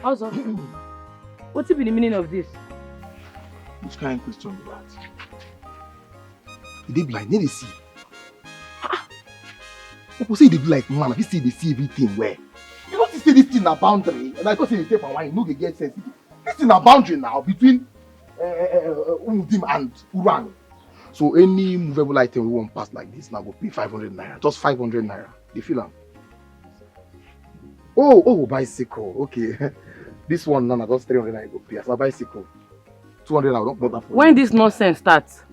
Also, what's the meaning of this? Which kind of question is that? They blind, they see. People say they do like man, they see everything where. You know, say this thing a boundary, and I thought say they take for wine, no, they get sensitive. This thing a boundary now between Umudim and Uran. So any movable item we won't pass like this now go pay 500 naira, just 500 naira. You feel am? Oh, bicycle. Okay, this one now just 300 naira go pay. As a bicycle, 200 naira don't bother for. When this nonsense starts?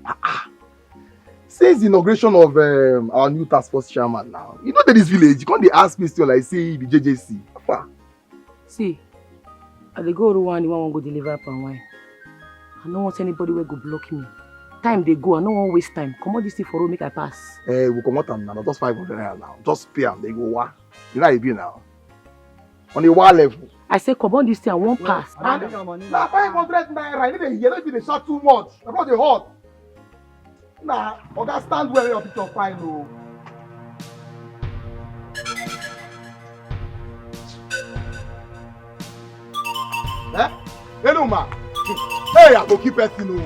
Since the inauguration of our new task force chairman now, you know that this village, you can't ask me still like say the JJC. See, I dey go Rwanda, the one go deliver palm wine. I don't want anybody will go block me. Time they go, I don't want waste time. Come on, this thing for road, make I pass. We come out now, just 500 naira now. Just pay them, they go wa. You know how it be now. On the wall level. I say come on, this thing I won't pass. Now 500 naira, you don't be short too much. About the hot. Nah, Oga stand where your picture fine no. Hey no ma. Hey, I go keep person no.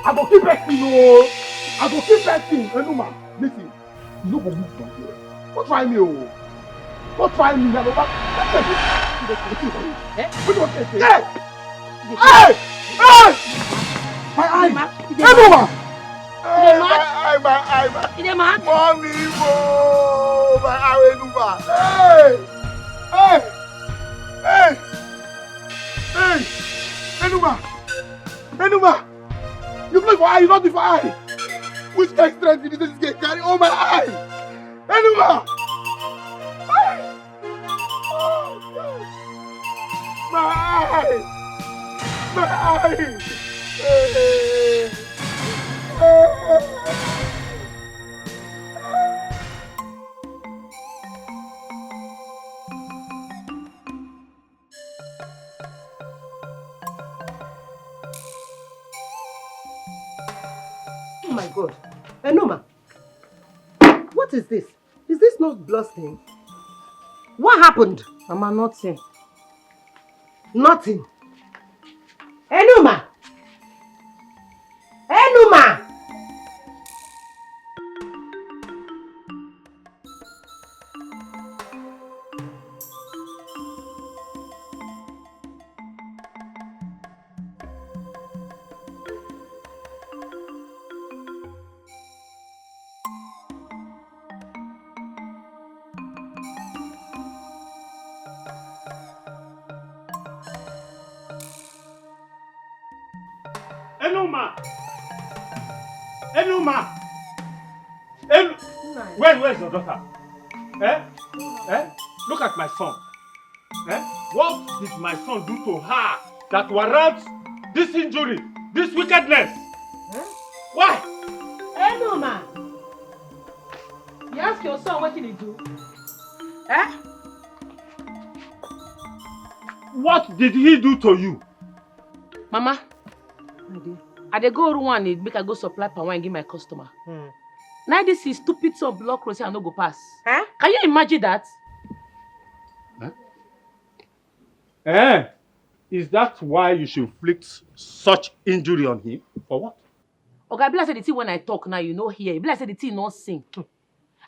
I go keep person. Hey no ma. Listen, you no go move from here. Go try me oh. Go try me. I go back. What do you say? Hey! My eye. Hey no ma. My eye. Mommy, oh, my eye, Enuma. You play for eye, you not for eye. Which extra did this get carry? Oh, my eye. Enuma. My eye. Oh my God. Enoma, what is this? Is this not blood stain? What happened? Mama, nothing. Nothing. Enoma! Enoma! Where's your daughter? Look at my son. What did my son do to her that warrants this injury, this wickedness? Why? Enoma! You ask your son what did he do? What did he do to you? Mama, I dey go Rwanda make I go supply palm wine give my customer. Now this is stupid son block road say I no go pass. Can you imagine that? Is that why you should inflict such injury on him? For what? Okay, be like say the thing when I talk now, you know here. Be like say the thing not sing.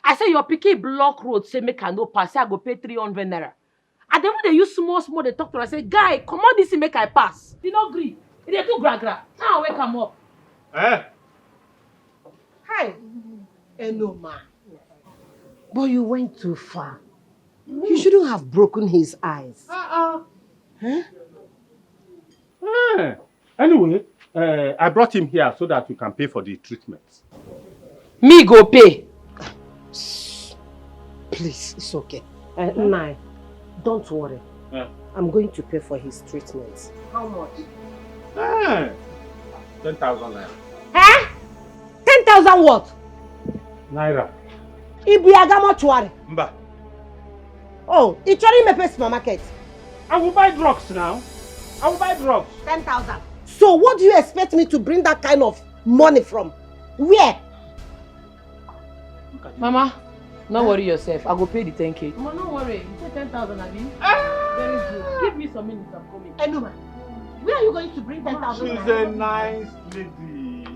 I say your picky block road say make I no pass. Say I go pay 300 naira. And then when they use small, they talk to her. I say, guy, come on this thing make I pass. You no agree. They do gra. Now wake him up. Hi, Enoma. But you went too far. You shouldn't have broken his eyes. Anyway, I brought him here so that you can pay for the treatment. Me go pay. Please, it's okay. Nai, don't worry. I'm going to pay for his treatment. How much? 10,000 naira. 10,000 what? Naira. Ibiaga mortuary. Mba. Oh, it's only Mepe supermarket. I will buy drugs now. 10,000. So what do you expect me to bring that kind of money from? Where? Mama, don't worry yourself. I go pay the 10K. Mama, don't worry. You say 10,000, Abi. Very good. Give me some minutes, I'm coming. Enuma, where are you going to bring 10,000 She's naira? a nice lady.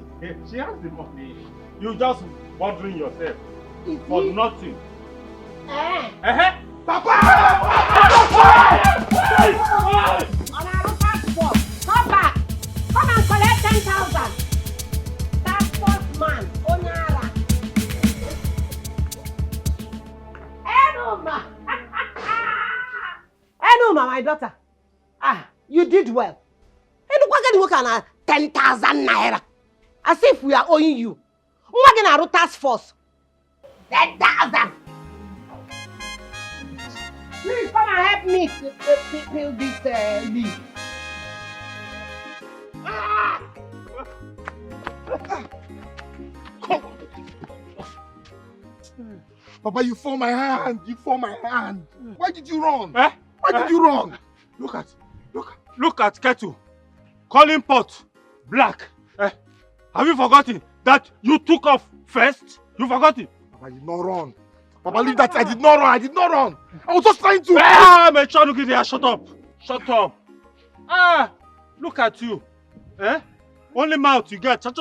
She has the money. You just bothering yourself for nothing. Papa! Come back! Come and collect 10,000! That first man, Onyara. Enuma! Enuma, my daughter. You did well. Enuma, 10,000 naira. As if we are owing you. We're going to task force. 10,000! Please come and help me peel this leaf. Papa, you fall my hand. You fall my hand. Why did you run? Eh? Why did you run? Look at kettle. Calling pot. Black. Have you forgotten that you took off first? You forgot it? Papa, I did not run. Papa, leave that. I did not run. I did not run. I was just trying to. My child, look at there. Shut up. Shut up. Look at you. Only mouth you get. That's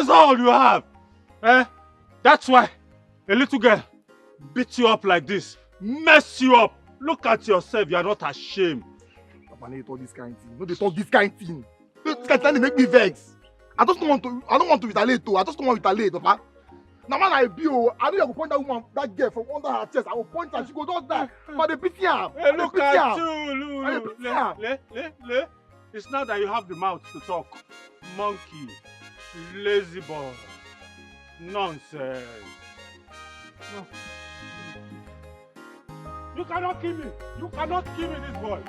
all you have. That's why a little girl beat you up like this. Mess you up. Look at yourself. You are not ashamed. Papa, no, they talk this kind of thing. No, they talk this kind of thing. This kind of thing, they make me vex. I don't want to retaliate too. I just don't want to retaliate, Papa. Now when I be, I know you go point that woman, that girl from under her chest. I will point her, she go just die. But they pity her. Hey, look at you. It's not that you have the mouth to talk. Monkey. Lazy boy. Nonsense. No. You cannot kill me. You cannot kill me, this boy.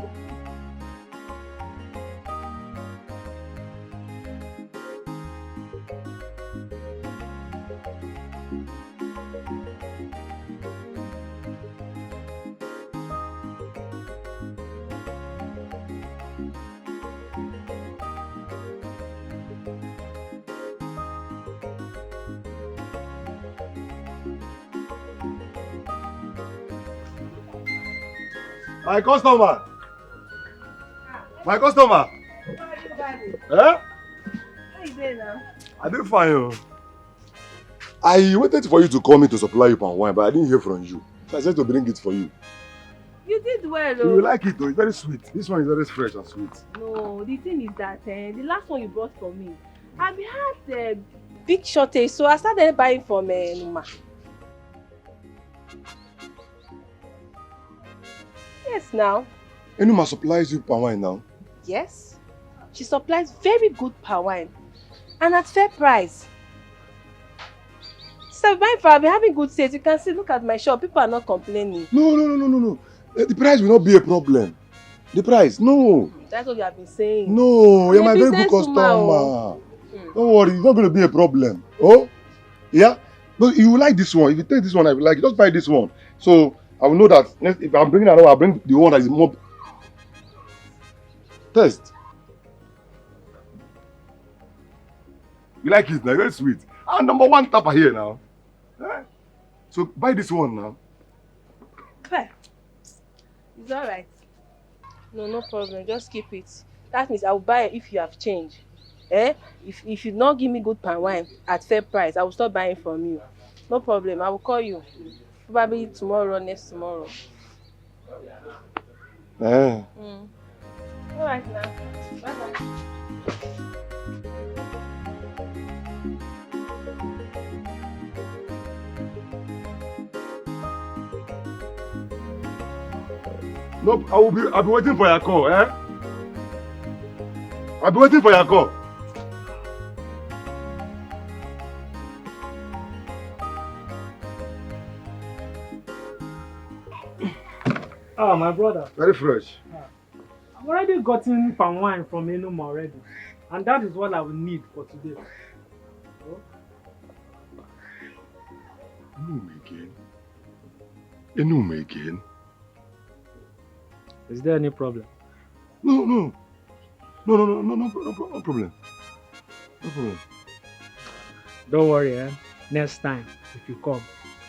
My customer. My customer. How you doing now? I did fine. I waited for you to call me to supply you palm wine, but I didn't hear from you. So I said to bring it for you. You did well, You though. will like it though. It's very sweet. This one is very fresh and sweet. No, the thing is that the last one you brought for me, I've had a big shortage, so I started buying from Numa. Yes, now. Enuma supplies you palm wine now. Yes. She supplies very good palm wine and at fair price. So buying for, I've been having good sales. You can see, look at my shop. People are not complaining. No. The price will not be a problem. The price, no. That's what you have been saying. No, you're my very good businesswoman, customer. Don't worry, it's not going to be a problem. Oh, yeah? But you will like this one. If you take this one, I will like it. Just buy this one. So I will know that if I'm bringing another, I'll bring the one that is more. Test. You like it now? Very sweet. And number one tapper here now. So buy this one now. Fair. It's alright. No problem. Just keep it. That means I will buy it if you have change. If you not give me good palm wine at fair price, I will stop buying from you. No problem. I will call you. Probably tomorrow, next tomorrow. Alright now. Bye-bye. Nope, I'll be waiting for your call, I'll be waiting for your call. Ah, my brother. Very fresh. I've already gotten palm wine from Enuma already. And that is what I will need for today. Oh. Enuma again. Is there any problem? No problem. No problem. Don't worry, Next time, if you come,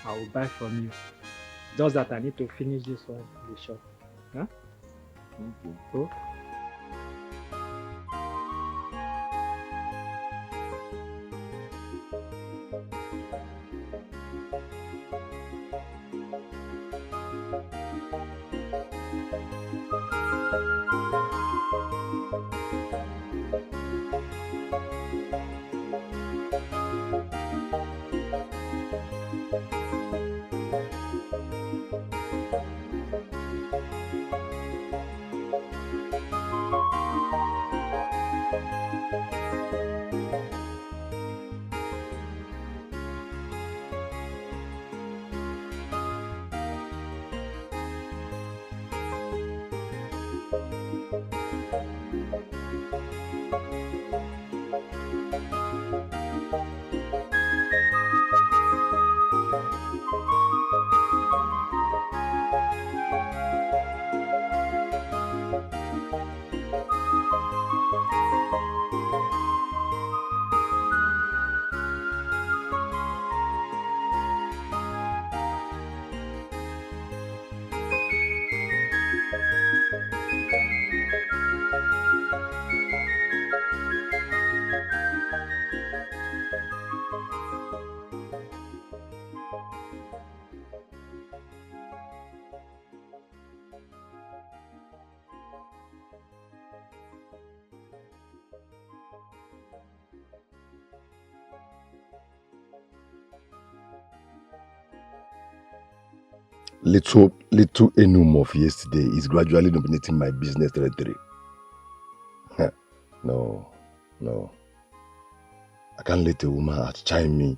I will buy from you. Just that I need to finish this one in the shop. Huh? Okay. Oh. Little enum of yesterday is gradually dominating my business territory. No. I can't let a woman outshine me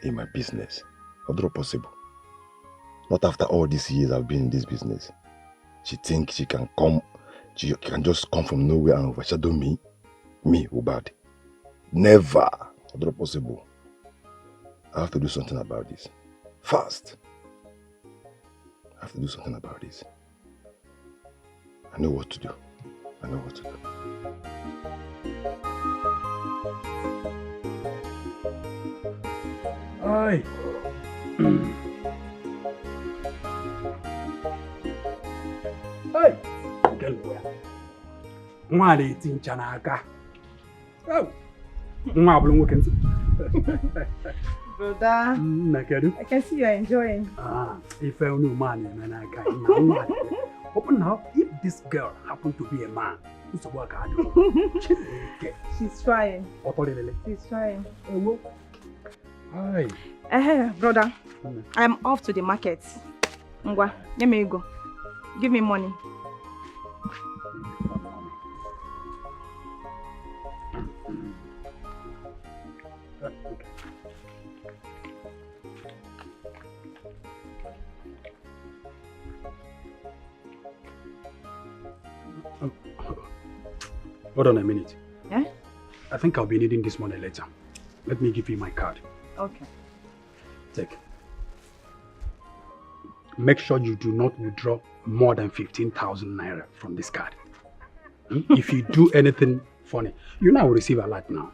in my business. Not possible. Not after all these years I've been in this business. She thinks she can just come from nowhere and overshadow me. Me, Ubad. Never. Not possible. I have to do something about this. Fast. I have to do something about this. I know what to do. Ay. Ay. Gelwe. Nwa dị tincha n'aka. Nwa abụrụ nwoke ntị. Brother, I can see you're enjoying. If I knew man in an aka. Open now, if this girl happened to be a man, who's a work hard? She's trying. She's trying. Hi. Brother, I'm off to the market. Ngwa, let me go. Give me money. Hold on a minute. Yeah? I think I'll be needing this money later. Let me give you my card. Okay. Take. Make sure you do not withdraw more than 15,000 naira from this card. If you do anything funny, you know I will receive a lot now.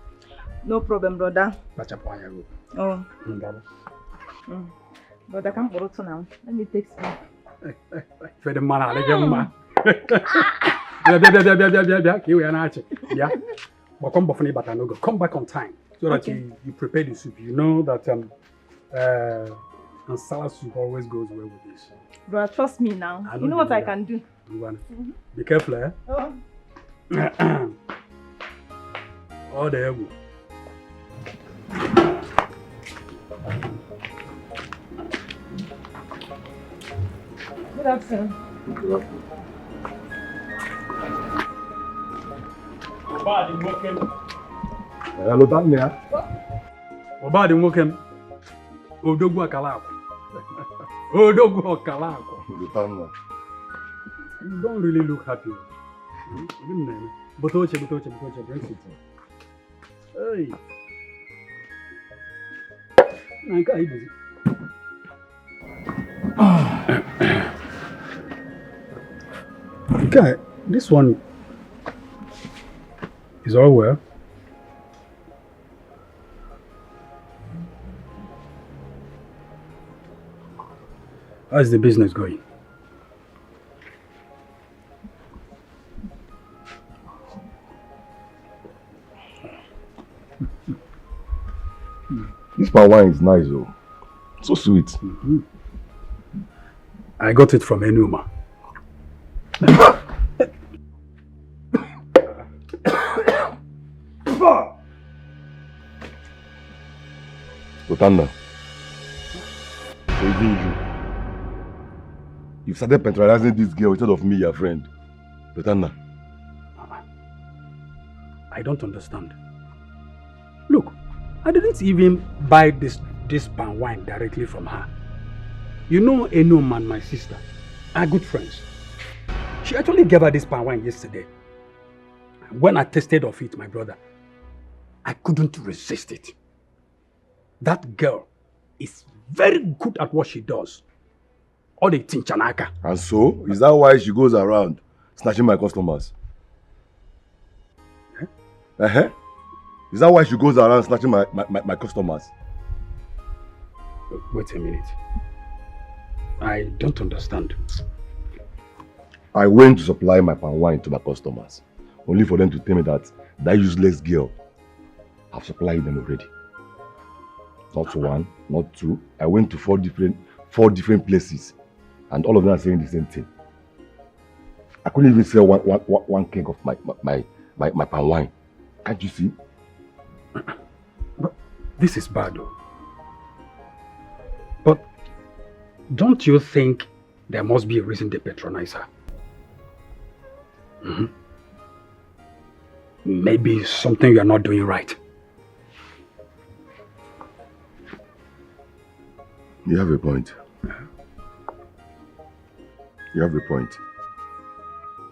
No problem, brother. Oh. Brother, come for it now. Let me take some. For the man, come back on time so that you prepare the soup. You know that and salad soup always goes well with this. Bro, trust me now. You know what I can do. Be careful, eh? Oh. Oh, there we go. Good afternoon. Hello, Daniel. Obadi nwokem. Odogwu akala akwa. Odogwu akala akwa. You don't really look happy. Botoche. Drink it. Hey. Nanka ibuzi. Guy, this one is all well. How's the business going? This palm wine is nice though. So sweet. I got it from Enuma. Rotanda. So even you. You've started patronizing this girl instead of me, your friend. Rotanda. I don't understand. Look, I didn't even buy this palm wine directly from her. You know Enuma and my sister are good friends. She actually gave her this palm wine yesterday. When I tasted of it, my brother, I couldn't resist it. That girl is very good at what she does. All the tinchanaka. And so, is that why she goes around snatching my customers? Eh? Is that why she goes around snatching my customers? Wait a minute. I don't understand. I went to supply my palm wine to my customers, only for them to tell me that useless girl have supplied them already. Not one, not two. I went to four different places, and all of them are saying the same thing. I couldn't even sell one keg of my palm wine. Can't you see? But this is bad though. But don't you think there must be a reason they patronize her? Maybe something you are not doing right. You have a point. You have a point.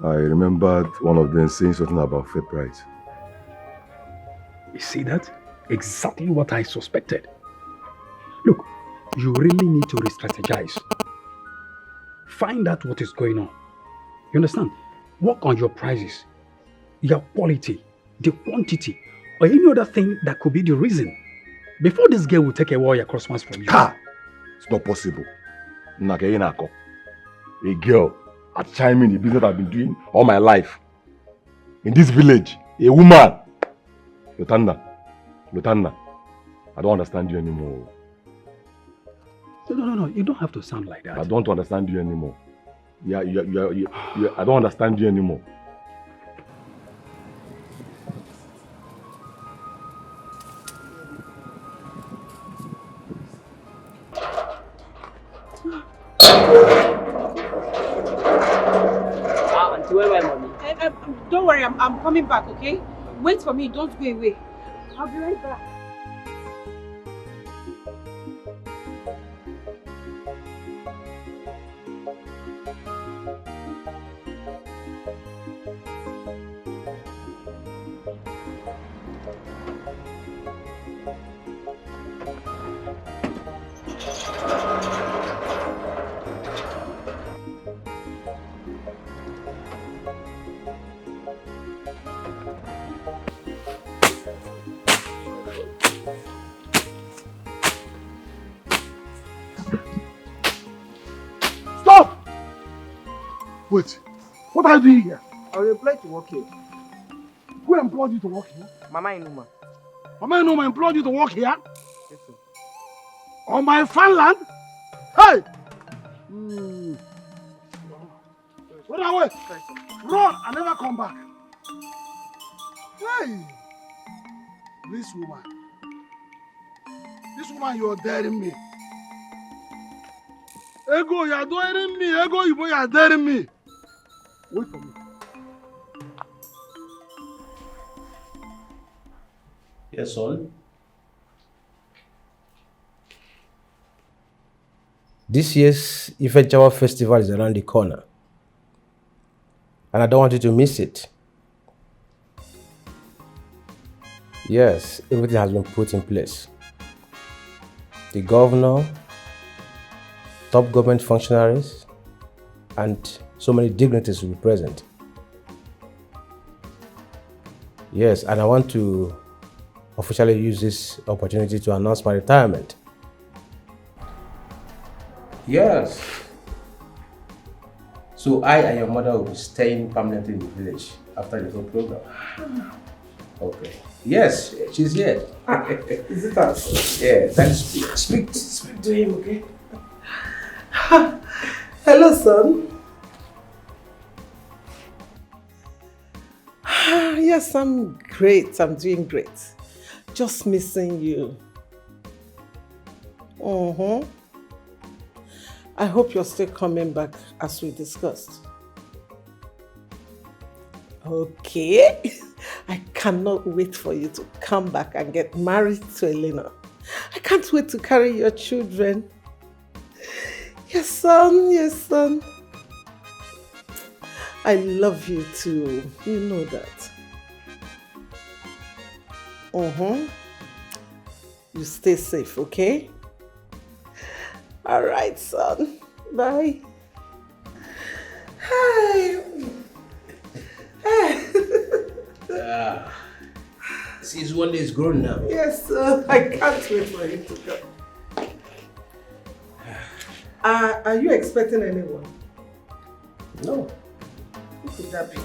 I remembered one of them saying something about fair price. You see that? Exactly what I suspected. Look, you really need to re-strategize. Find out what is going on. You understand? Work on your prices, your quality, the quantity, or any other thing that could be the reason. Before this girl will take away your Christmas from you. Ha! It's not possible. A girl at chime in the business I've been doing all my life. In this village, a woman. Lutanda, I don't understand you anymore. No, you don't have to sound like that. I don't understand you anymore. I don't understand you anymore. Don't worry, I'm coming back, okay? Wait for me, don't go away. I'll be right back. Wait, what are you doing here? I will apply to work here. Who employed you to work here? Mama Enuma. Mama Enuma employed you to work here? Yes, sir. On my farmland? Hey! Run away! Run and never come back. Hey! This woman, you're daring me. Ego, you're daring me. Ego, you're daring me. Wait for me. Yes, son. This year's Ifejawa festival is around the corner, and I don't want you to miss it. Yes, everything has been put in place. The governor, top government functionaries, and so many dignitaries will be present. Yes, and I want to officially use this opportunity to announce my retirement. Yes, So I and your mother will be staying permanently in the village after the whole program. Okay. Yes, she's here. Is it that? Yeah, then speak to him, okay? Hello, son. Yes, I'm great. I'm doing great. Just missing you. I hope you're still coming back as we discussed. Okay. I cannot wait for you to come back and get married to Elena. I can't wait to carry your children. Yes, son. Yes, son. I love you too. You know that. You stay safe, okay? All right, son. Bye. Hi. Since one day is grown now. Yes, sir. I can't wait for him to come. Are you expecting anyone? No. Who could that be?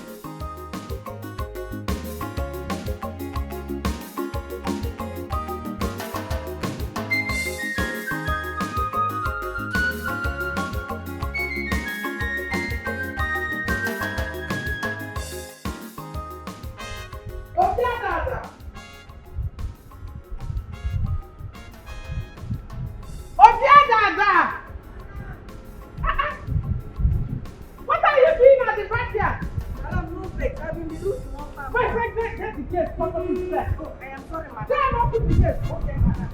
What are you doing at the backyard? Madam, no break. I've been the root to one farm. Wait, get the gate. Somebody is there. Oh, I am sorry, madam. Then open the gate. Okay, madam.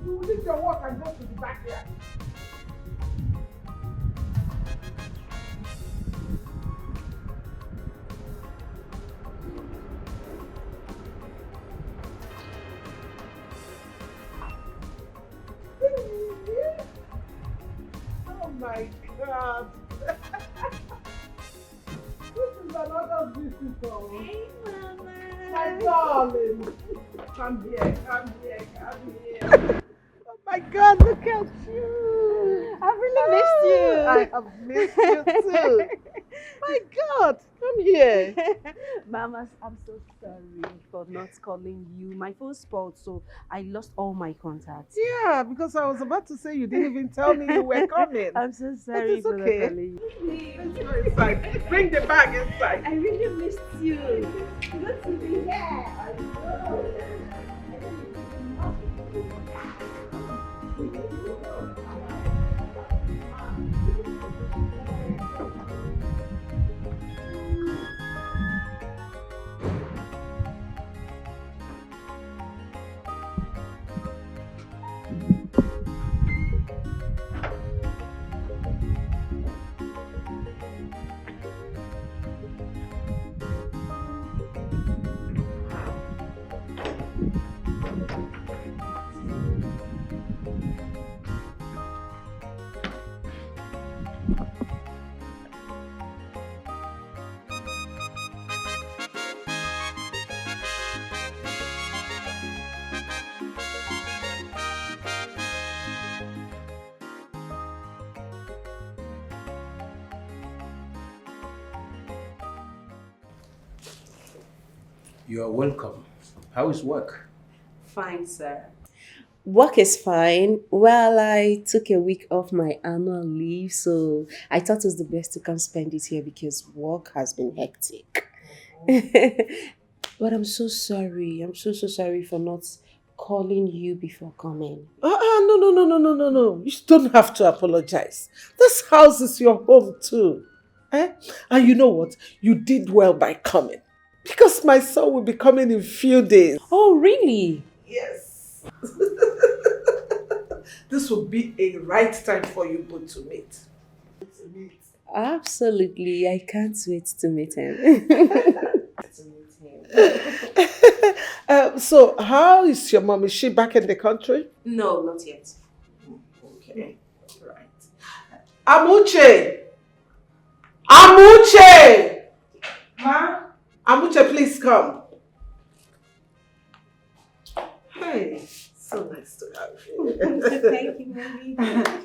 You leave your work and go to the backyard. Oh my God. This is another visitor. Hey, Mama. My darling. Come here, come here, come here. Oh my God, look at you. I've really missed you. I have missed you too. My God, come here. Mamas, I'm so sorry for not calling you. My phone spoiled, so I lost all my contacts. Yeah, because I was about to say you didn't even tell me you were coming. I'm so sorry It's for not okay. calling you. Let's go inside. Bring the bag inside. I really missed you. Good to be here. I know. You are welcome. How is work? Fine, sir. Work is fine. Well, I took a week off my annual leave, so I thought it was the best to come spend it here because work has been hectic. But I'm so sorry. I'm so sorry for not calling you before coming. No. You don't have to apologize. This house is your home too. And you know what? You did well by coming. Because my son will be coming in a few days. Oh, really? Yes. This will be a right time for you both to meet. Absolutely. I can't wait to meet him. So, how is your mom? Is she back in the country? No, not yet. Okay, right. Amuche! Ma? Amuche! please come. Hey, so nice to have you. Thank you, Mommy.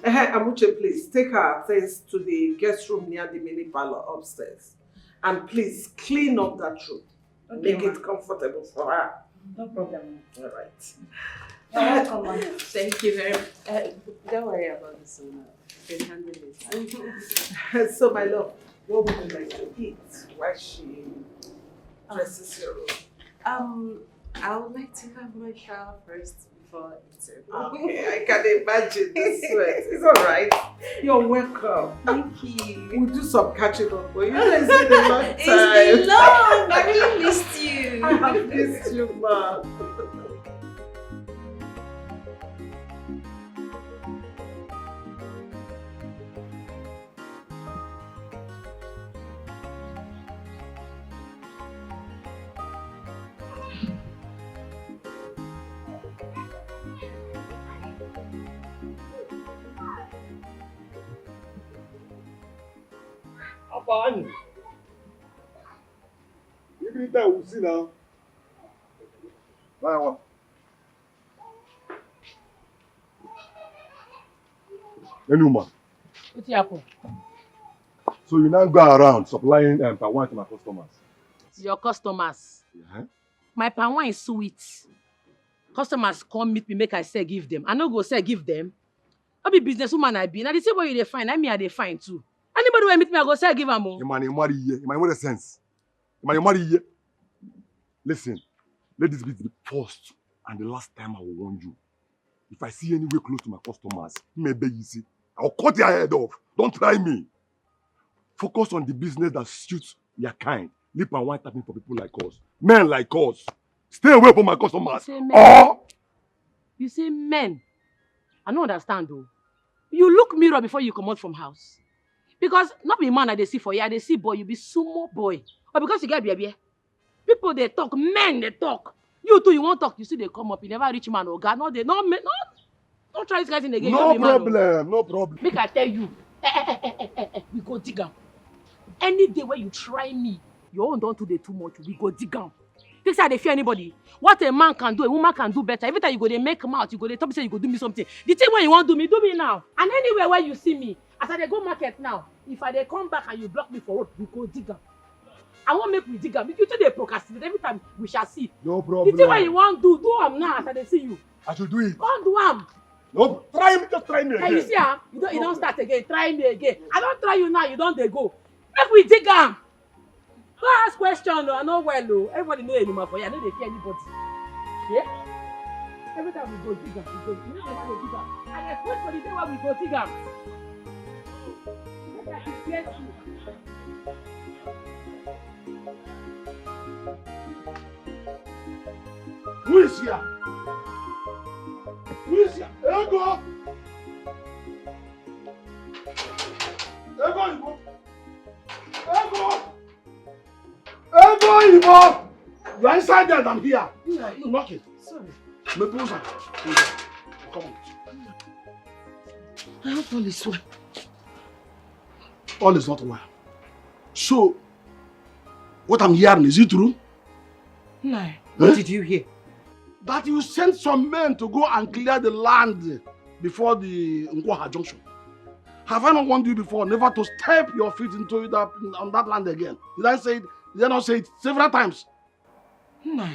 Amuche, please take her things to the guest room near the mini parlor upstairs. And please clean up that room. Okay, Make it comfortable for her. No problem. All right. You're welcome, Mom. Thank you very much. Don't worry about this one. You can handle it. So, my love, what would you like to eat while she dresses your room? I would like to have my shower first before eating. Okay, I can imagine the sweat. It's all right. You're welcome. Thank you. We'll do some catching up for you. It's been a long time. It's been long. I really missed you. I have missed you, ma. Fine. Even that we'll see now. Bye, one. Anyone. What happened? So you now go around supplying palm wine to my customers. Your customers. Yeah. My palm wine is sweet. Customers come meet me, make I say give them. I no go say give them. I be businesswoman I be. Now the same way you dey find, I mean I dey find too. Anybody will meet me, I go say give them more. You man, you marry here. You man, what a sense. You man, you marry here. Listen, let this be the first and the last time I will warn you. If I see anywhere close to my customers, maybe you see, I'll cut your head off. Don't try me. Focus on the business that suits your kind. Lip and wine tapping for people like us. Men like us. Stay away from my customers. You say men. I don't understand though. You look mirror before you come out from house. Because not be man they see for you, they see boy, you be sumo boy. Or because you get beer. People they talk, men they talk. You too, you won't talk, you see they come up, you never reach man or God. No, they don't try this guys in again. No problem, no problem. Make I tell you, we go dig am. Any day where you try me, your own don't do the too much, we go dig am. This side they fear anybody. What a man can do, a woman can do better. Every time you go they make mouth, you go they talk say you go do me something. The thing when you want do me now. And anywhere where you see me, as I dey go market now, if I dey come back and you block me for road, we go dig am. I won't make we dig am. If you two dey procrastinate, every time we shall see. No problem. The thing when you want do am now as I dey see you. I should do it. Come do am. No, try me, just try me again. Can you see am? You don't start again. Try me again. I don't try you now, you don't dey go. Make we dig am. Go ask question, I know well, though. Everybody know anymore for you. I know they fear anybody. Yeah? Every time we go dig am, we go. You know why we dig am? I expect for the day when we go dig am. Make I prepare you. Who is here? Who is here? Ego! Ego! Ego! Ego! You are inside there and I'm here. Yeah, you knock it. Sorry. Me close her. Come on. I hope all is well. All is not well. So, what I'm hearing, is it true? No. What did you hear? That you sent some men to go and clear the land before the Nkwaha junction. Have I not warned you before never to step your feet into it on that land again? Did I say it? Did I not say it several times? No.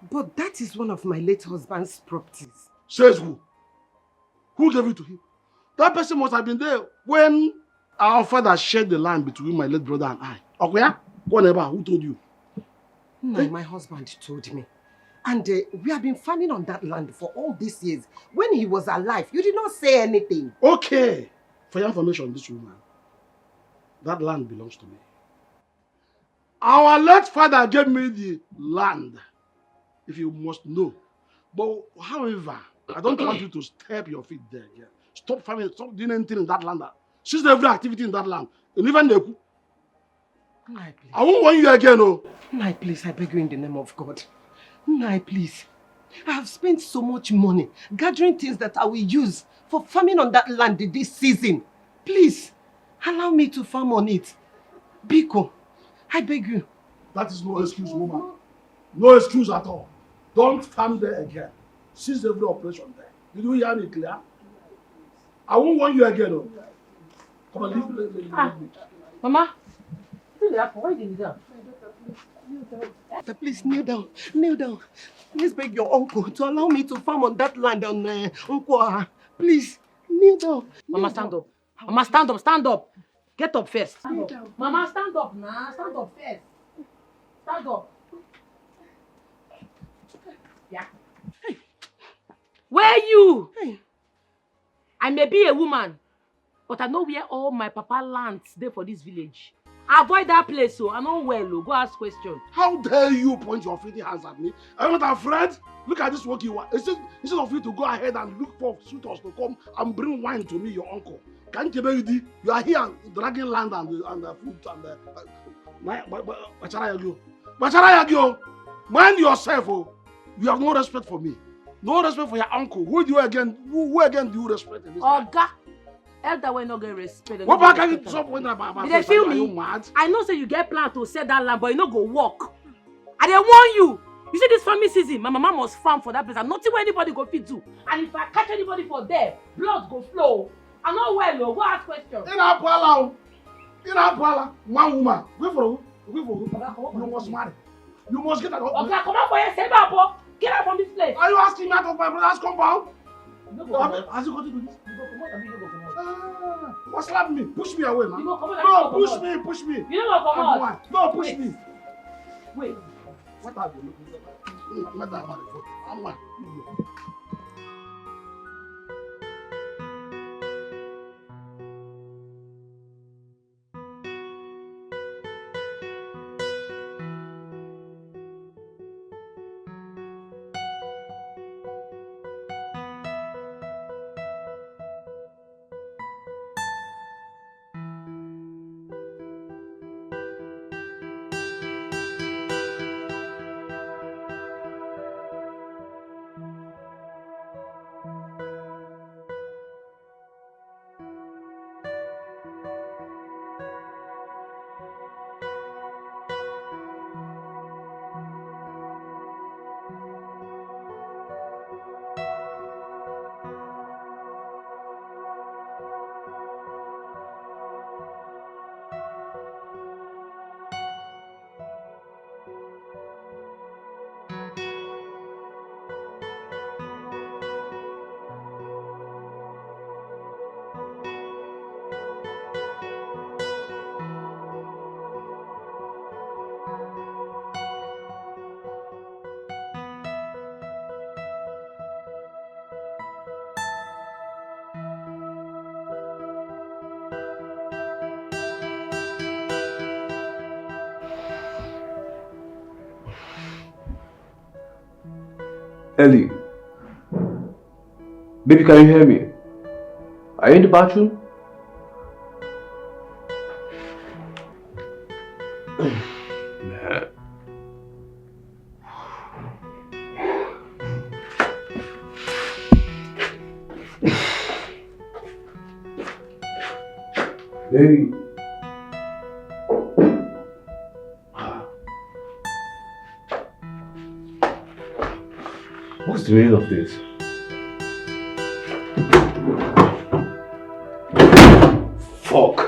But that is one of my late husband's properties. Says who? Who gave it to him? That person must have been there when our father shared the land between my late brother and I. Okay? Whatever. Who told you? No, my husband told me. And we have been farming on that land for all these years. When he was alive, you did not say anything. Okay. For your information, this woman, that land belongs to me. Our late father gave me the land, if you must know. But however, I don't want you to step your feet there again. Stop farming, stop doing anything in that land. Cease every activity in that land. And even the I won't want you again, oh. Nai, please, I beg you in the name of God. Nai, please. I have spent so much money gathering things that I will use for farming on that land this season. Please, allow me to farm on it. Biko, I beg you. That is no excuse, woman. No excuse at all. Don't come there again. Cease every operation there. Did you hear me clear? I won't want you again. Though. Come on, leave me. Mama, why did you do that? Please kneel down. Kneel down. Please beg your uncle to allow me to farm on that land on Nkwa. Please kneel down. Mama, stand up. Mama, stand up. Stand up. Get up first. Mama, stand up now. Stand up first. Stand up. Yeah. Hey. Where you? Hey. I may be a woman, but I know where all my papa lands there for this village. Avoid that place, so I know well. Go ask questions. How dare you point your filthy hands at me? Are you not afraid? Look at this work you want. Instead of you to go ahead and look for suitors to come and bring wine to me, your uncle. Can't you are here dragging land and the fruit and the... Bacharayagyo, mind yourself, oh. You have no respect for me. No respect for your uncle. Who again do you respect in this life? Oga, elder will not get respect. What back can you stop when about they feel me? I know say you get plan to sell that land, but you no go walk. I dey warn you. You see this farming season, my mama must farm for that place and nothing where anybody go fit do. And if I catch anybody for there, blood go flow. I know well, go ask questions. In Apala, one woman. Wait for who? You must marry. You must get out. Okay, come on for your save up. Get out from this place. Are you asking me out of my brother's compound? Has you got to do this? You go come out, you go come out. What slap me? Push me away, man. You go come out. No, push me. You don't go come out. No, push me. Wait. What are you looking for? I'm one. Ellie, baby, can you hear me? Are you in the bathroom? Man. Baby. What's the meaning of this? Fuck!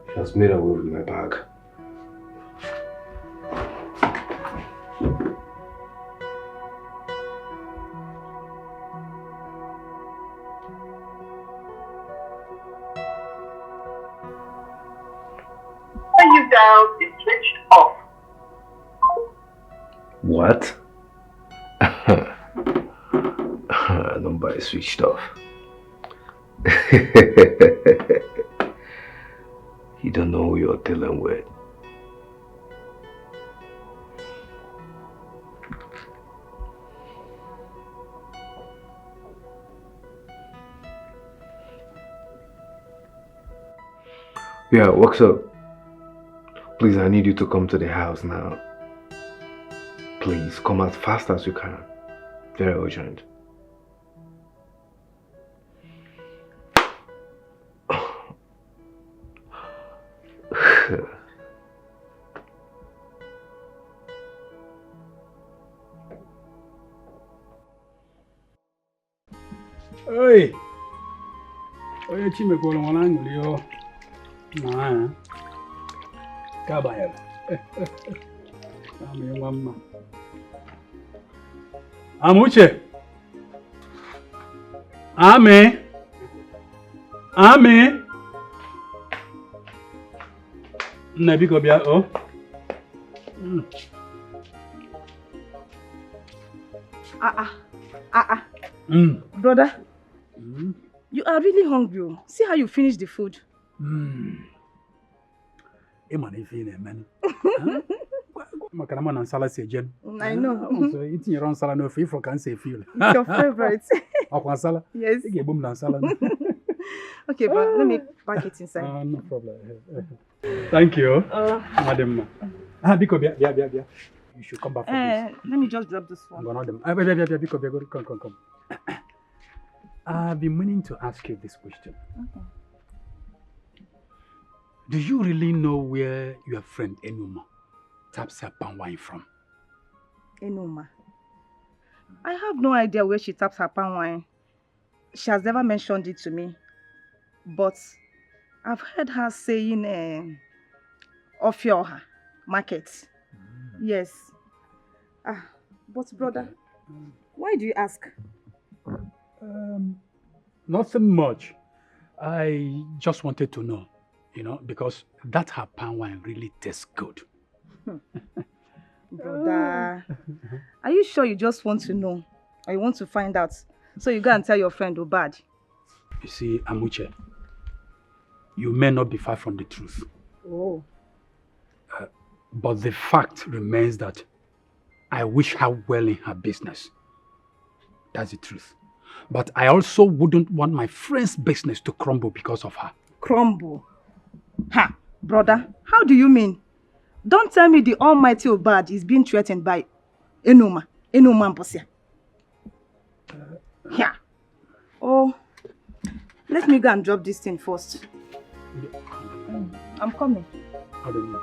She has made away with my bag. When you dial is switched off. What? Number is switched off. You don't know who you're dealing with. Yeah, what's up? Please, I need you to come to the house now. Please, come as fast as you can. Very urgent. Hey! Oh, you chime kwa mwanangu leo. Na. Kaba yala. Ame mama. Amuche. Ame. Ame. Nabi ko bia oh. Brother, you are really hungry. See how you finish the food. Man, if you man. Makarama and salad say jen. I know. So eating your own salad no free for can say feel. It's your favorite. Aqua salad? Yes. You get boom down salad. Okay, but let me pack it inside. No problem. Thank you, madam. Biko bia. You should come back for this. Let me just drop this one. Biko, come. I've been meaning to ask you this question. Okay. Do you really know where your friend Enuma taps her palm wine from? Enuma? I have no idea where she taps her palm wine. She has never mentioned it to me. But I've heard her saying Ofioha market. Yes. But brother, why do you ask? Nothing much. I just wanted to know, because that her palm wine really tastes good. Brother, are you sure you just want to know? Or you want to find out? So you go and tell your friend Obad. You see, Amuche, you may not be far from the truth. Oh. But the fact remains that I wish her well in her business. That's the truth. But I also wouldn't want my friend's business to crumble because of her. Crumble? Ha! Brother, how do you mean? Don't tell me the almighty Obad is being threatened by Enuma Mposia. Yeah. Oh, let me go and drop this thing first. I'm coming. How do you mean?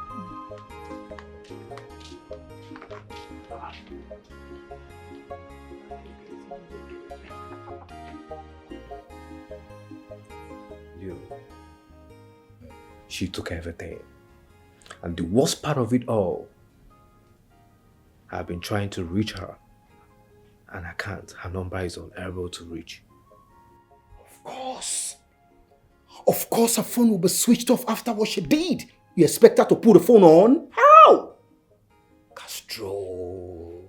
She took everything. And the worst part of it all, I've been trying to reach her. And I can't. Her number is unable to reach. Of course her phone will be switched off after what she did. You expect her to put the phone on? How? Castro,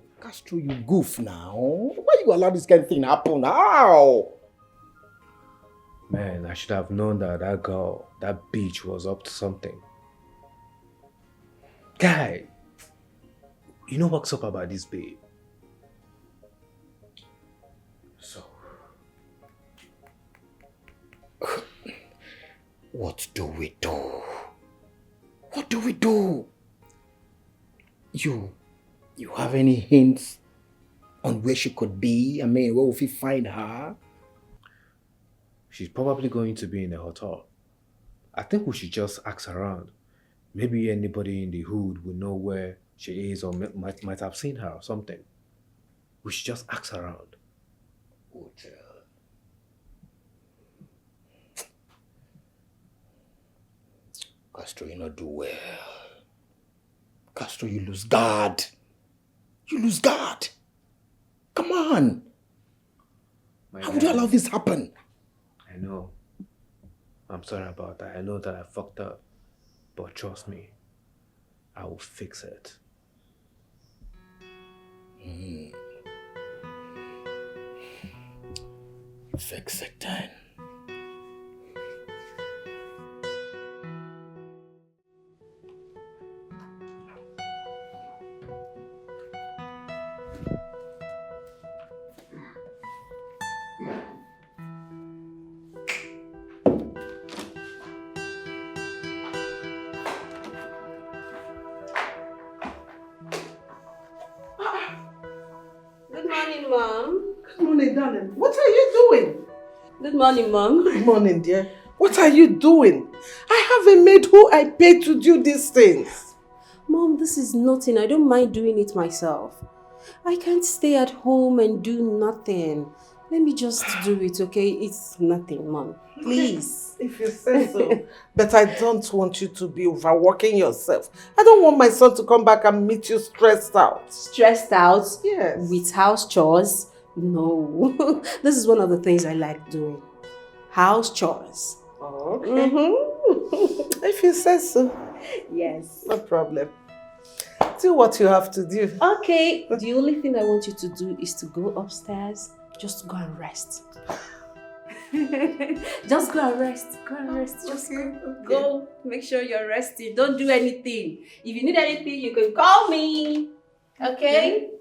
you goof now. Why you allow this kind of thing to happen? How? Man, I should have known that girl, that bitch was up to something. Guy, you know what's up about this babe? So, what do we do? What do we do? You have any hints on where she could be? I mean, where will we find her? She's probably going to be in a hotel. I think we should just ask around. Maybe anybody in the hood will know where she is or might have seen her or something. We should just ask around. Hotel. Castro, you not do well. Castro, you lose guard. Come on. How would you allow this happen? I know. I'm sorry about that. I know that I fucked up. But trust me, I will fix it. Fix it then. Good morning, Mom. Good morning, darling. What are you doing? Good morning, Mom. Good morning, dear. What are you doing? I have a maid who I pay to do these things. Mom, this is nothing. I don't mind doing it myself. I can't stay at home and do nothing. Let me just do it, okay? It's nothing, Mom. Please. If you say so. But I don't want you to be overworking yourself. I don't want my son to come back and meet you stressed out. Stressed out? Yes. With house chores? No. This is one of the things I like doing. House chores. Okay. Mm-hmm. If you say so. Yes. No problem. Do what you have to do. Okay. The only thing I want you to do is to go upstairs. Just go and rest. Just go and rest. Go and rest. Just go. Make sure you're resting. Don't do anything. If you need anything, you can call me. Okay?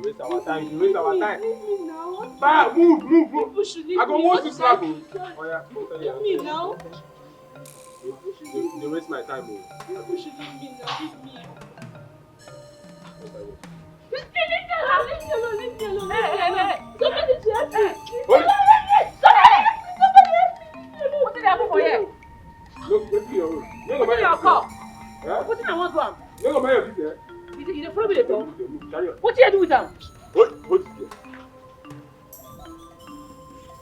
Waste our time. You waste our time. Bah, move. I go want to slap you. Oh yeah. Leave me now. They waste my time. People should leave me now. Leave me. Leave me alone. Hey. Somebody help me. Somebody help me. What did I do for you? Look, wait till your room. What did you call? Yeah? What did I want to am? You go buy your video. You dey follow me dey talk? Carry on. What did you do with am? Hold it here.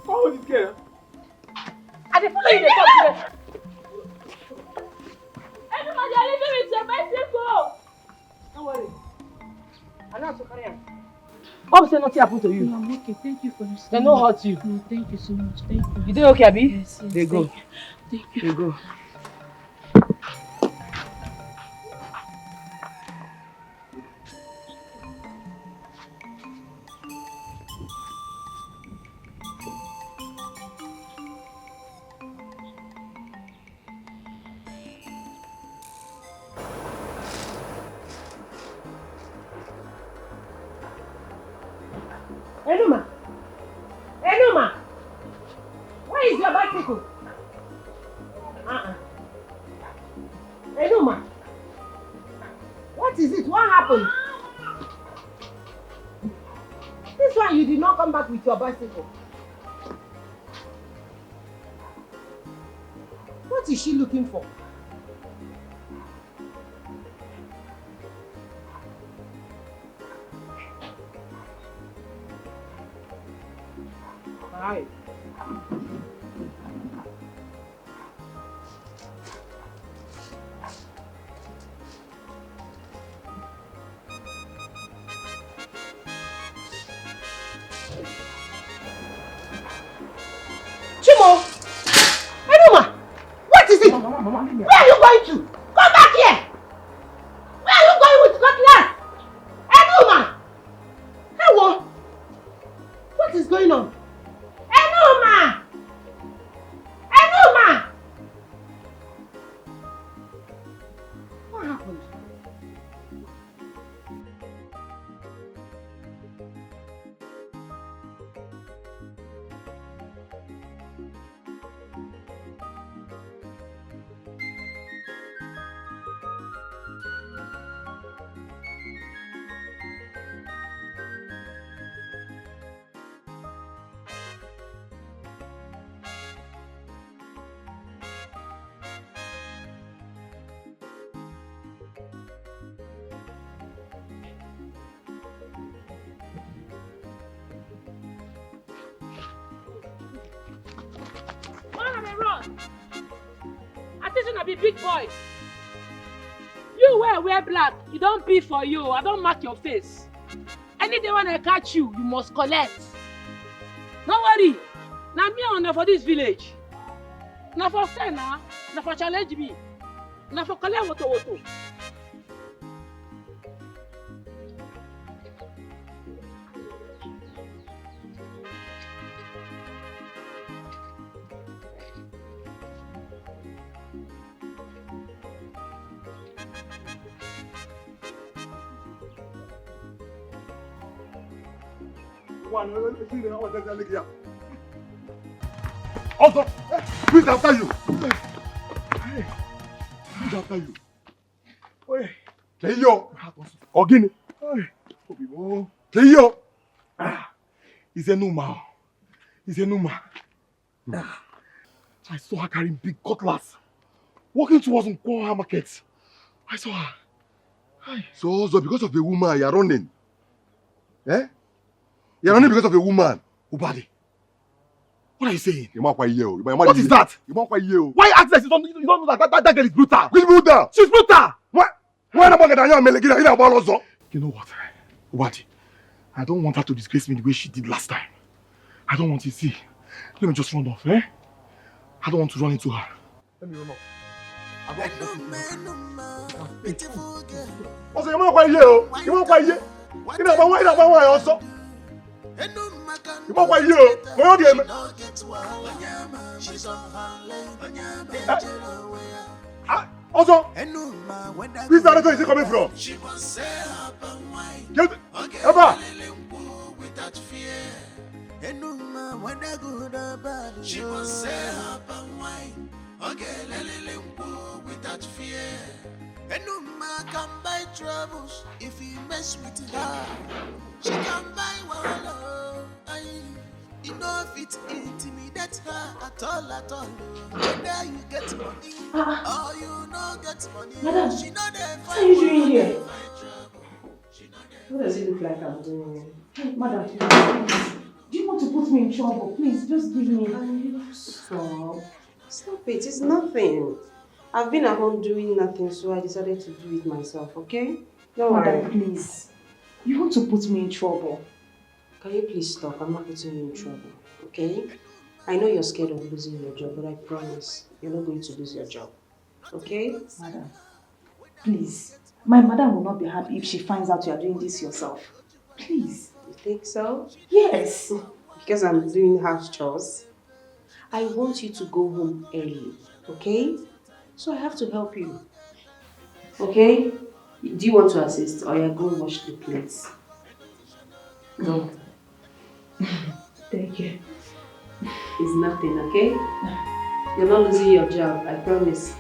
Hold it here. I dey follow you dey talk. Everybody, I leave you with your bicycle. Don't worry. I know how to carry am. Hope say nothing happen to you. No, I'm okay. Thank you for this. They no hurt you. No, thank you so much. Thank you. You dey okay, Abi? Yes. They go. Thank you. They go. Enuma! Where is your bicycle? Enuma! What is it? What happened? This one you did not come back with your bicycle. What is she looking for? Hi. Chimo! Enuma! What is it? Mama, where are you going to? Come back here! Where are you going with cutlass? Enuma! Hello? What is going on? Enuma! Enuma! What happened? Run! I think you be big boy. You wear black. You don't pee for you. I don't mark your face. Any day when I catch you, you must collect. Don't worry. Now me on for this village. Now for say now for challenge me. Now for collect woto. Also, please after you. after you. Oi, Keyo. Ogini. Oi, Obibo. Keyo. He's a Numa. He's a Numa. I saw her carrying big cutlass, walking towards Nkwoha market. I saw her. So because of a woman, you're running? Eh? You're running because of a woman? Ubadi, what are you saying? What is that? Why act like you don't know that girl is brutal? Which brutal? She's brutal! What? Why not get a You know what? Ubadi, I don't want her to disgrace me the way she did last time. I don't want to see. Let me just run off, eh? I don't want to run into her. Let me run off. Also, you want to you want to you know, but why also? You want to you? Where are you? Also, which direction is he coming from? Get Eva. She must say up and wine. Okay, without fear. And no man can buy troubles if you mess with her. She can buy wallow. You know if it intimidate her at all. Whether you get money or you not get money. Madam, she know they what are you doing here? What does it look like I'm doing? Hey, madam, please. Do you want to put me in trouble? Please, just give me. Stop. Stop it. It's nothing. I've been at home doing nothing, so I decided to do it myself, okay? Don't worry. Madam, please. You want to put me in trouble. Can you please stop? I'm not putting you in trouble, okay? I know you're scared of losing your job, but I promise you're not going to lose your job, okay? Madam, please. My madam will not be happy if she finds out you are doing this yourself. Please. You think so? Yes. Because I'm doing house chores. I want you to go home early, okay? So I have to help you. Okay? Do you want to assist or you go wash the plates? Go. Thank you. It's nothing, okay? You're not losing your job, I promise.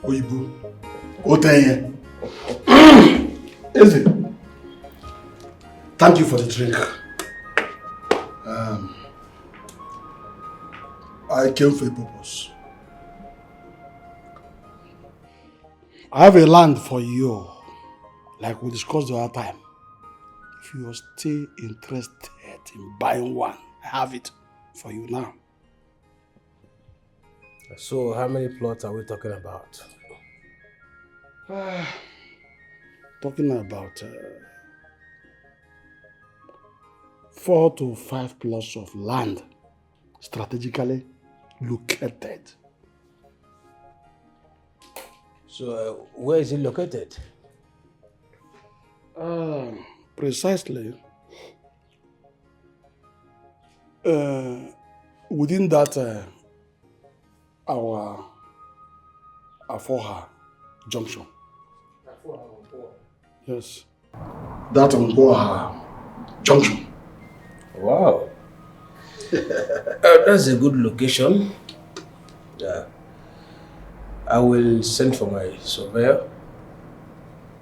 Oyibo, Oteye. Eze, thank you for the drink. I came for a purpose. I have a land for you, like we discussed the other time. If you are still interested in buying one, I have it for you now. So how many plots are we talking about? Talking about 4 to 5 plots of land strategically located. So where is it located? Precisely within that our Afoha junction. Yes. That Ngboha junction. Wow. That's a good location. Yeah. I will send for my surveyor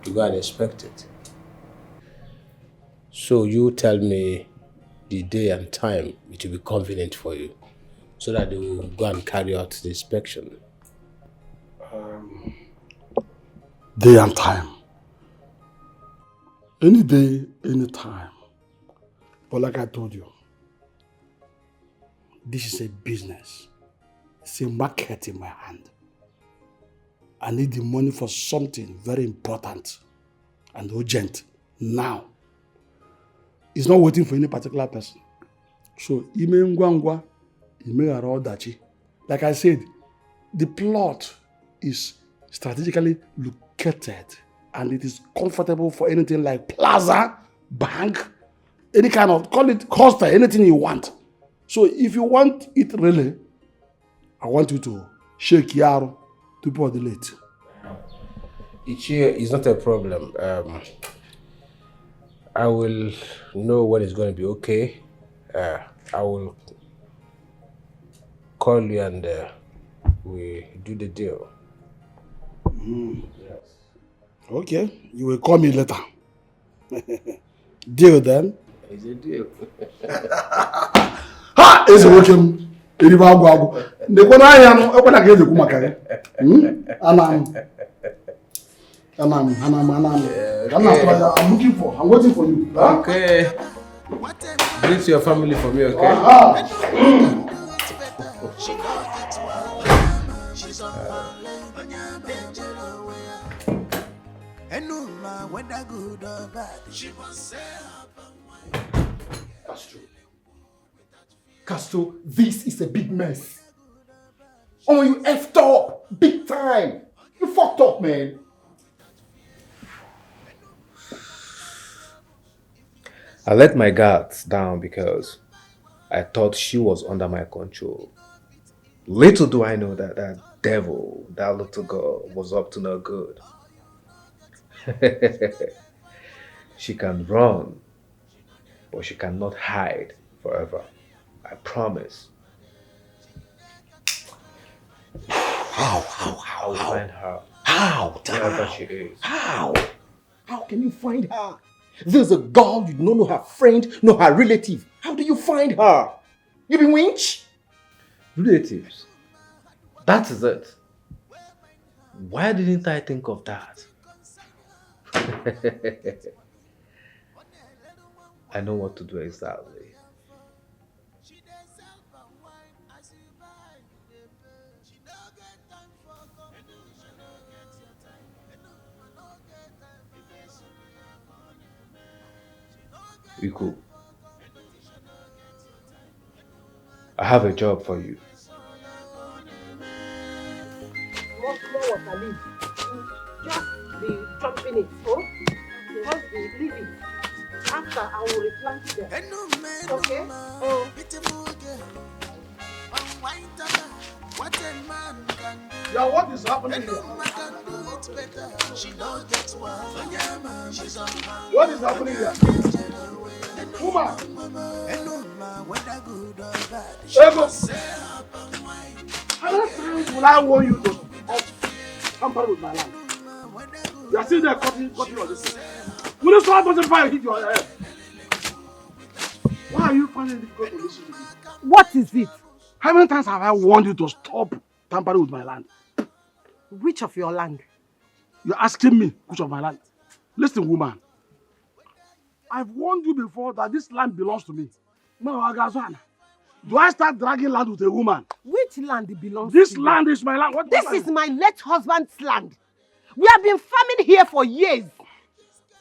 to go and inspect it. So you tell me the day and time it will be convenient for you, so that they will go and carry out the inspection. Day and time. Any day, any time. But like I told you, this is a business. It's a market in my hand. I need the money for something very important. and urgent now. It's not waiting for any particular person. So, ime ngwa ngwa, ime ghara ọdachi. Like I said, the plot is strategically located and it is comfortable for anything like plaza, bank, any kind of, call it coaster, anything you want. So if you want it really, I want you to shake Yaro to put the late. Ichie is not a problem. I will know when it's going to be okay. I will call you and we do the deal. Yes. Okay, you will call me later. Deal then? It's a deal. Ha! Eze nwoke m eribe agwụ agwụ. Ndekwa n'ahịa m ekwena ka eze kwu maka ya. Anam. I'm looking for. I'm waiting for you. Okay. Greet your family for me, okay? Castro, this is a big mess. Oh, you effed up big time. You fucked up, man. I let my guards down because I thought she was under my control. Little do I know that that devil, that little girl, was up to no good. She can run, but she cannot hide forever. I promise. How? I'll find her. How? Wherever she is. How? How can you find her? There's a girl you don't know her friend, nor her relative. How do you find her? You be winch? Relatives. That is it. Why didn't I think of that? I know what to do exactly. Iko, I have a job for you. Water, leave. Just be chopping it, oh? Just leave it. After, I will replant them. Okay? Oh. Yeah, what is happening here? What is happening here? Woman! Ego! How many times will I warn you to tamper with my land? You are still there cutting on this. Will you start putting fire hit your head? Why are you finding it difficult to listen to me? What is it? How many times have I warned you to stop tampering with my land? Which of your land? You're asking me which of my land? Listen, woman. I've warned you before that this land belongs to me. Do I start dragging land with a woman? Which land belongs this to you? This land is my land. What this is my late husband's land. We have been farming here for years.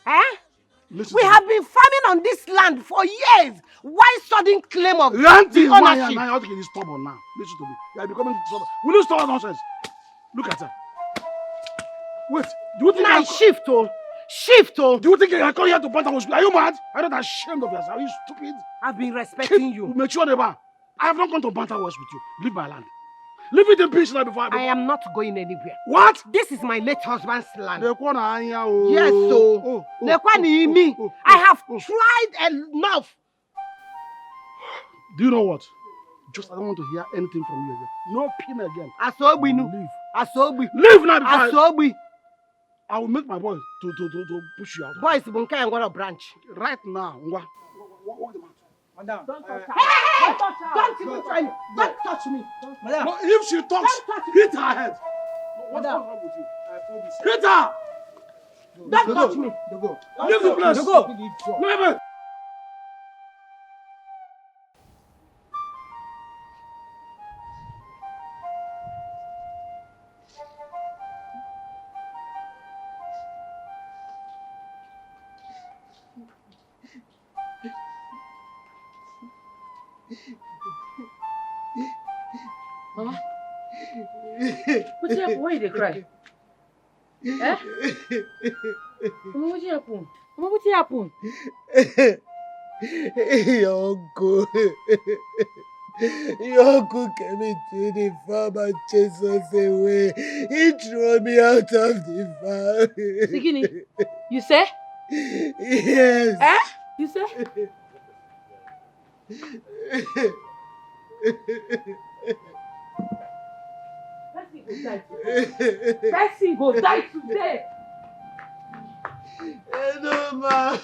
Eh? We have been farming on this land for years. Why sudden claim of the ownership? Now you're stubborn now. Listen to me. You are becoming stubborn. Will you stop nonsense? Look at her. Wait. Do you think I shift, oh? Shift, oh? Do you think I come here to banter with you? Are you mad? I'm not ashamed of yourself. Are you stupid? I've been respecting you. Make sure never. I have not gone to banter wars with you. Leave my land. Leave it in peace now before I am not going anywhere. What? This is my late husband's land. Yes, so. I have tried enough. Do you know what? Just I don't want to hear anything from you again. No pin again. Asobi nu. Leave. Asobi. Leave now before Asobi. I will make my boy to push you out. Boys, bunka and what a branch. Right now. What the matter? Madam. Don't touch her. Hey! Don't even try me. Don't touch me. Madam. No, if she talks, hit her head. What's wrong with you? Hit her! Don't touch me. Leave the place. Leave it. Mama? What's happened? Why you dey cry? Eh? Mama, what happened? Mama, what happened? Your uncle. Your uncle came into the farm and chased us away. He threw me out of the farm. Sigini, you say? Yes. Eh? You say? Person go die today. No, ma.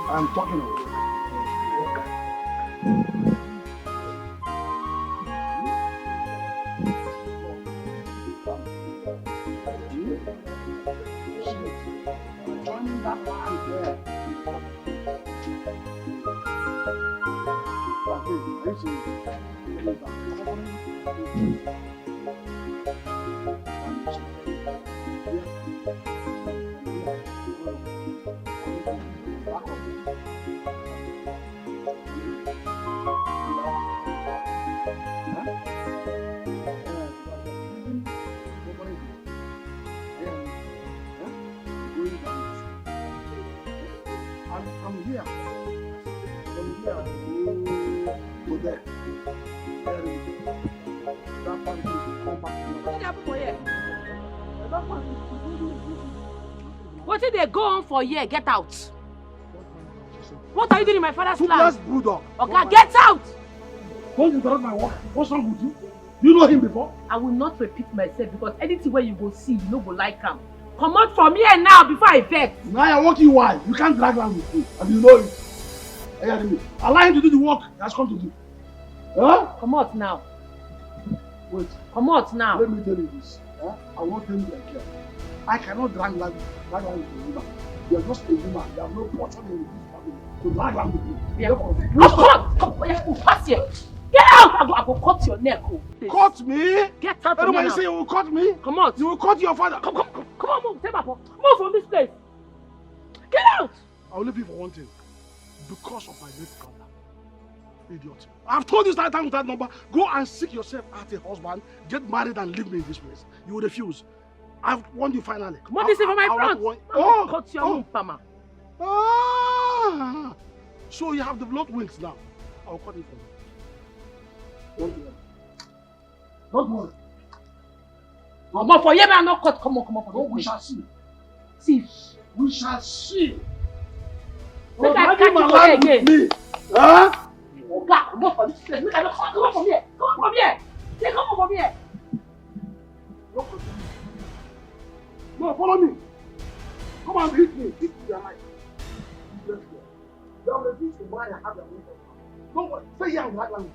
I'm talking of I'm here. From here to there. That part is come back. What happened for here? What did they go on for here? Get out. What are you doing in my father's land? Toothless bulldog. Okay, get out! Don't interrupt my work. What's wrong with you? You know him before? I will not repeat myself because anything where you go see, you no go like him. Come out from here now before I vex. Now you're working why? You can't drag land with me. And you know it. Allow him to do the work he has come to do. Huh? Come out now. Wait. Come out now. Let me tell you this. I won't tell you again. I cannot drag land with a woman. You are just a woman. You have no portion in this family to drag land with me. Come pass here. Get out! I go cut your neck. Cut me? Get out of here Everybody now. say you will cut me? Come out. You will cut your father. Come on, move. Take my phone. Move from this place. Get out! I will leave you for one thing. Because of my late brother. Idiot. I've told you that time with that number. Go and seek yourself out a husband, get married and leave me in this place. You will refuse. I've warned you finally. Come on, this is for my front. Cut your move, Pama. Ah! So you have developed wings now. I'll cut it for you. Don't worry. Don't worry. Come on, for you, man, not cut. Come on. Oh, we shall see. See. We shall see. Make I catch you for here again. Me. Huh? Oh, God, come on from this place. Come on from here. Come on from here. Say, come on from here. No, follow me. Come on, hit me. Hit me your life. Let's go. You have refused to marry and have your own. Don't worry. Stay here with that language.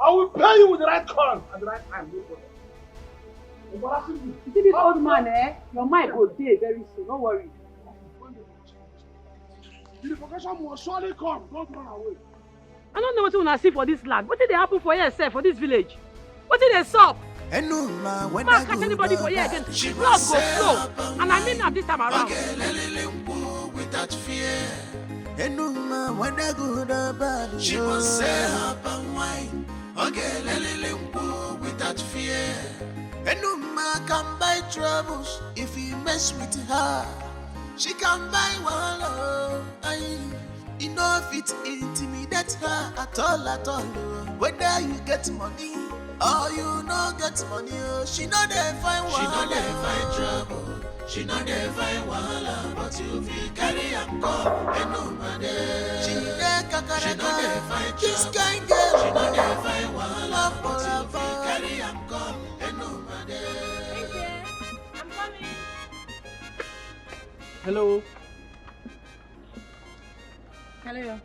I will pay you with the right corn at the right time. No problem. Embarrassing you. You see this old man, your mind go day very soon. Don't worry. The profession will surely come. Don't run away. I don't know what you want to see for this land. What did they happen for yourself, for this village? What did they stop? When I catch anybody for here again, the blood go flow. And I mean that this time around. Without fear. When I go to bed, she must say up and wine. Without fear. Can buy troubles if you mess with her. She can buy wallow. Enough it intimidate her at all. Whether you get money or you no get money, she know they find wahala. She know they find trouble. She know they find wahala, but you feel carry and come. She dey kakaraka. She know they find trouble. This kind girl. She know they find wahala, but you feel carry and come. I'm coming. Hello. Hello.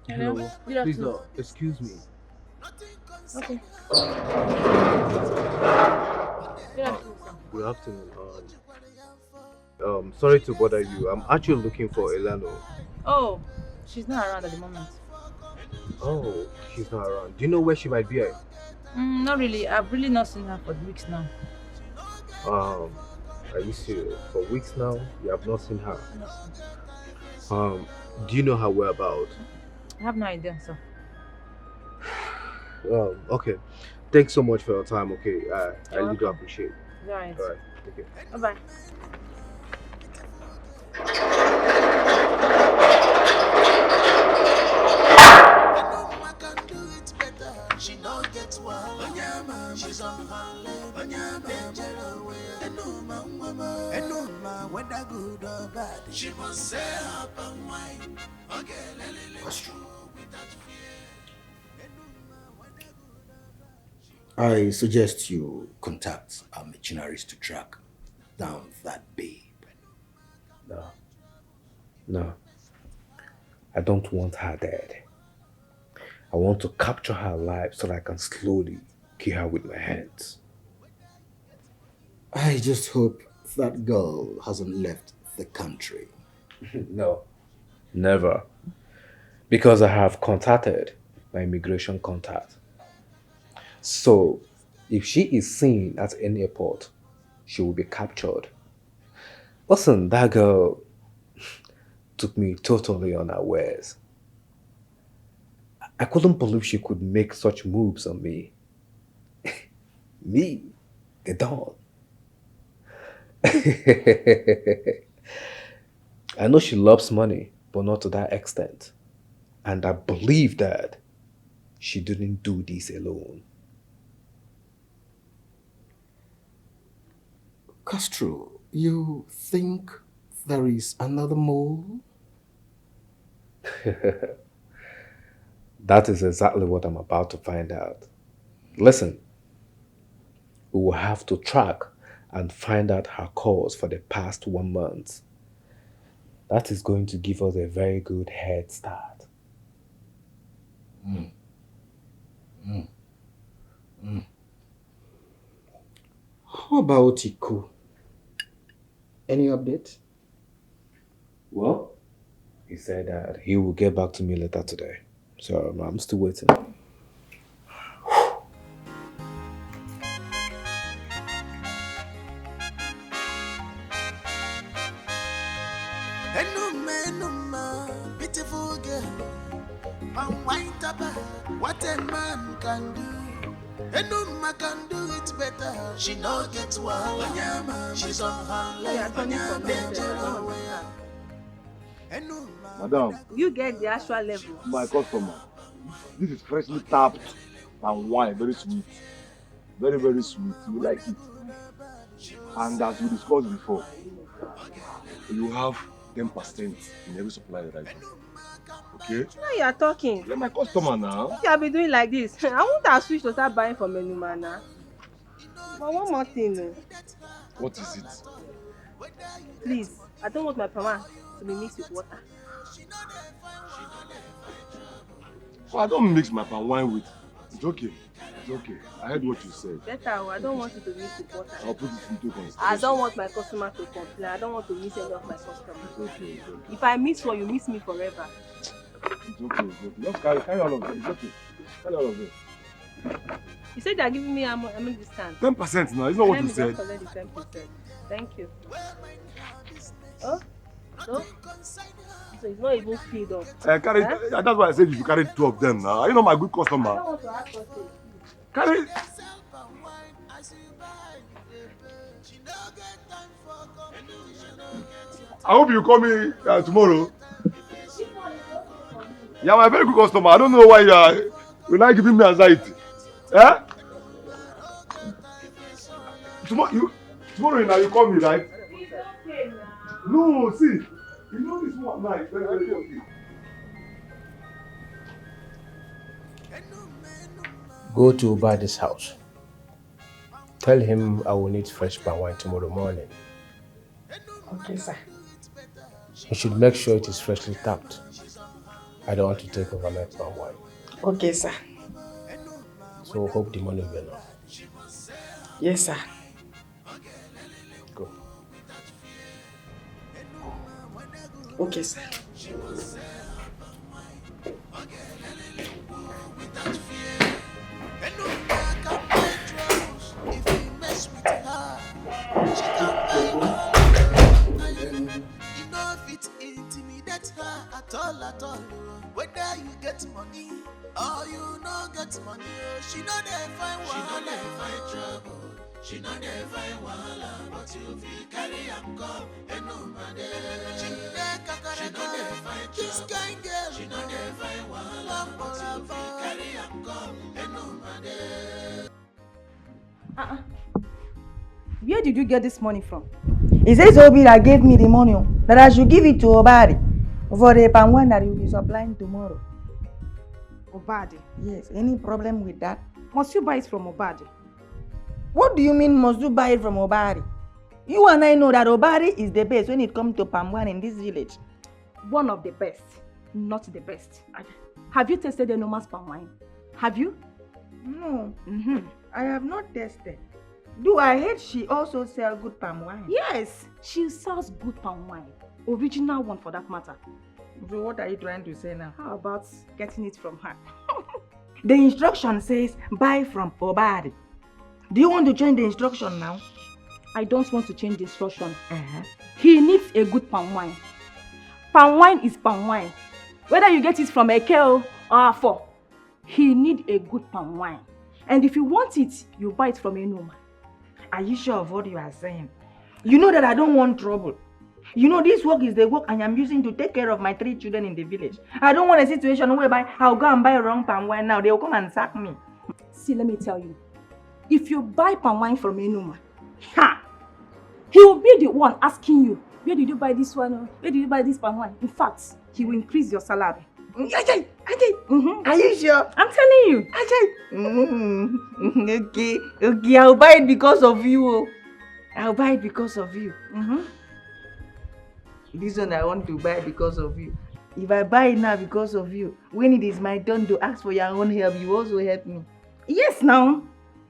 Hello. Good Please, afternoon. excuse me. Okay. Good afternoon. Good afternoon. Sorry to bother you. I'm actually looking for Elano. Oh, she's not around at the moment. Oh, she's not around. Do you know where she might be at? Not really. I've really not seen her for weeks now. Um, are you serious? For weeks now, you have not seen her. Do you know her whereabouts? I have no idea, sir. Okay. Thanks so much for your time. Okay, I really do welcome. appreciate it. All right. All right. Okay. Bye-bye. She no get one. Onyama, she's on her leg. Onyama, danger away. Enuma, whether good or bad, she must say up and wine. Okay, let's true without fear. I suggest you contact our missionaries to track down that babe. No. No. I don't want her dead. I want to capture her alive so that I can slowly kill her with my hands. I just hope that girl hasn't left the country. No. Never. Because I have contacted my immigration contact. So, if she is seen at any airport, she will be captured. Listen, that girl took me totally unawares. I couldn't believe she could make such moves on me. Me, the Don. I know she loves money, but not to that extent. And I believe that she didn't do this alone. Castro, you think there is another mole? That is exactly what I'm about to find out. Listen, we will have to track and find out her cause for the past 1 month. That is going to give us a very good head start. How about Iku? Any update? Well, he said that he will get back to me later today. So I'm still waiting. Enuma, beautiful girl. White tapa, what a man can do. Enuma can do it better. She no get one. Onyama, she's on her leg. Onyama, danger away. Madam, You get the actual level. my customer, this is freshly tapped and wine, very sweet. Very, very sweet. You like it. And as we discussed before, you have 10% in every supply that I do. Okay? Now you are talking. You're my customer now. If you have been doing like this, I won't have switched to start buying from Enuma now. But one more thing, though. What is it? Please, I don't want my palm to be mixed with water. Well, I don't mix my palm wine with. It's okay. It's okay. I heard what you said. Better, I don't want you to mix with water. I'll put it into consideration. I don't want my customer to complain. I don't want to miss any of my customers. It's okay. It's okay. If I miss one, you miss me forever. It's okay. It's okay. Just carry all of them. It's okay. Carry all of them. You said you are giving me how many discount? 10% now. It's not what you said. Let me just collect the 10%. Thank you. Oh? No? So it's not even filled up. Carry. That's why I said you should carry 2 of them now. Are you not my good I customer? don't want to ask for it. Carry. I hope you call me tomorrow. Yeah, I'm a very good customer. I don't know why you're not giving me anxiety. Eh? Tomorrow now you call me, right? It's okay now. No, see. You know this one now is very, very okay. Go to buy this house. Tell him I will need fresh palm wine tomorrow morning. Okay, sir. He should make sure it is freshly tapped. I don't want to take overnight palm wine. Okay, sir. So hope the money will be enough. Yes, sir. Go. Okay, sir. Intimidate her at all. Whether you get money or you no get money, she no dey find wahala. She no dey find trouble. She no dey find wahala, but you fit carry am come. Enumade. She no dey find trouble. This kind girl. She no dey find wahala, but you fit carry am come. Enumade. Where did you get this money from? It says Obi that gave me the money, that I should give it to Obadi for the palm wine that he will be supplying tomorrow. Obadi? Yes, any problem with that? Must you buy it from Obadi? What do you mean must you buy it from Obadi? You and I know that Obadi is the best when it comes to palm wine in this village. One of the best, not the best. Have you tasted the Noma's palm wine? Have you? No, I have not tasted. Do I heard she also sell good palm wine? Yes, she sells good palm wine. Original one for that matter. So what are you trying to say now? How about getting it from her? The instruction says buy from Obadi. Do you want to change the instruction now? I don't want to change the instruction. He needs a good palm wine. Palm wine is palm wine. Whether you get it from Eke or Afo, he needs a good palm wine. And if you want it, you buy it from Enoma. Are you sure of what you are saying? You know that I don't want trouble. You know this work is the work I am using to take care of my 3 children in the village. I don't want a situation whereby I'll go and buy wrong palm wine now. They will come and sack me. See, let me tell you. If you buy palm wine from Enoma, he will be the one asking you, where did you buy this one? Where did you buy this palm wine? In fact, he will increase your salary. Ajay. Are you sure? I'm telling you. Ajay. Okay, I'll buy it because of you. I'll buy it because of you. This one I want to buy because of you. If I buy it now because of you, when it is my turn to ask for your own help, you also help me. Yes, now.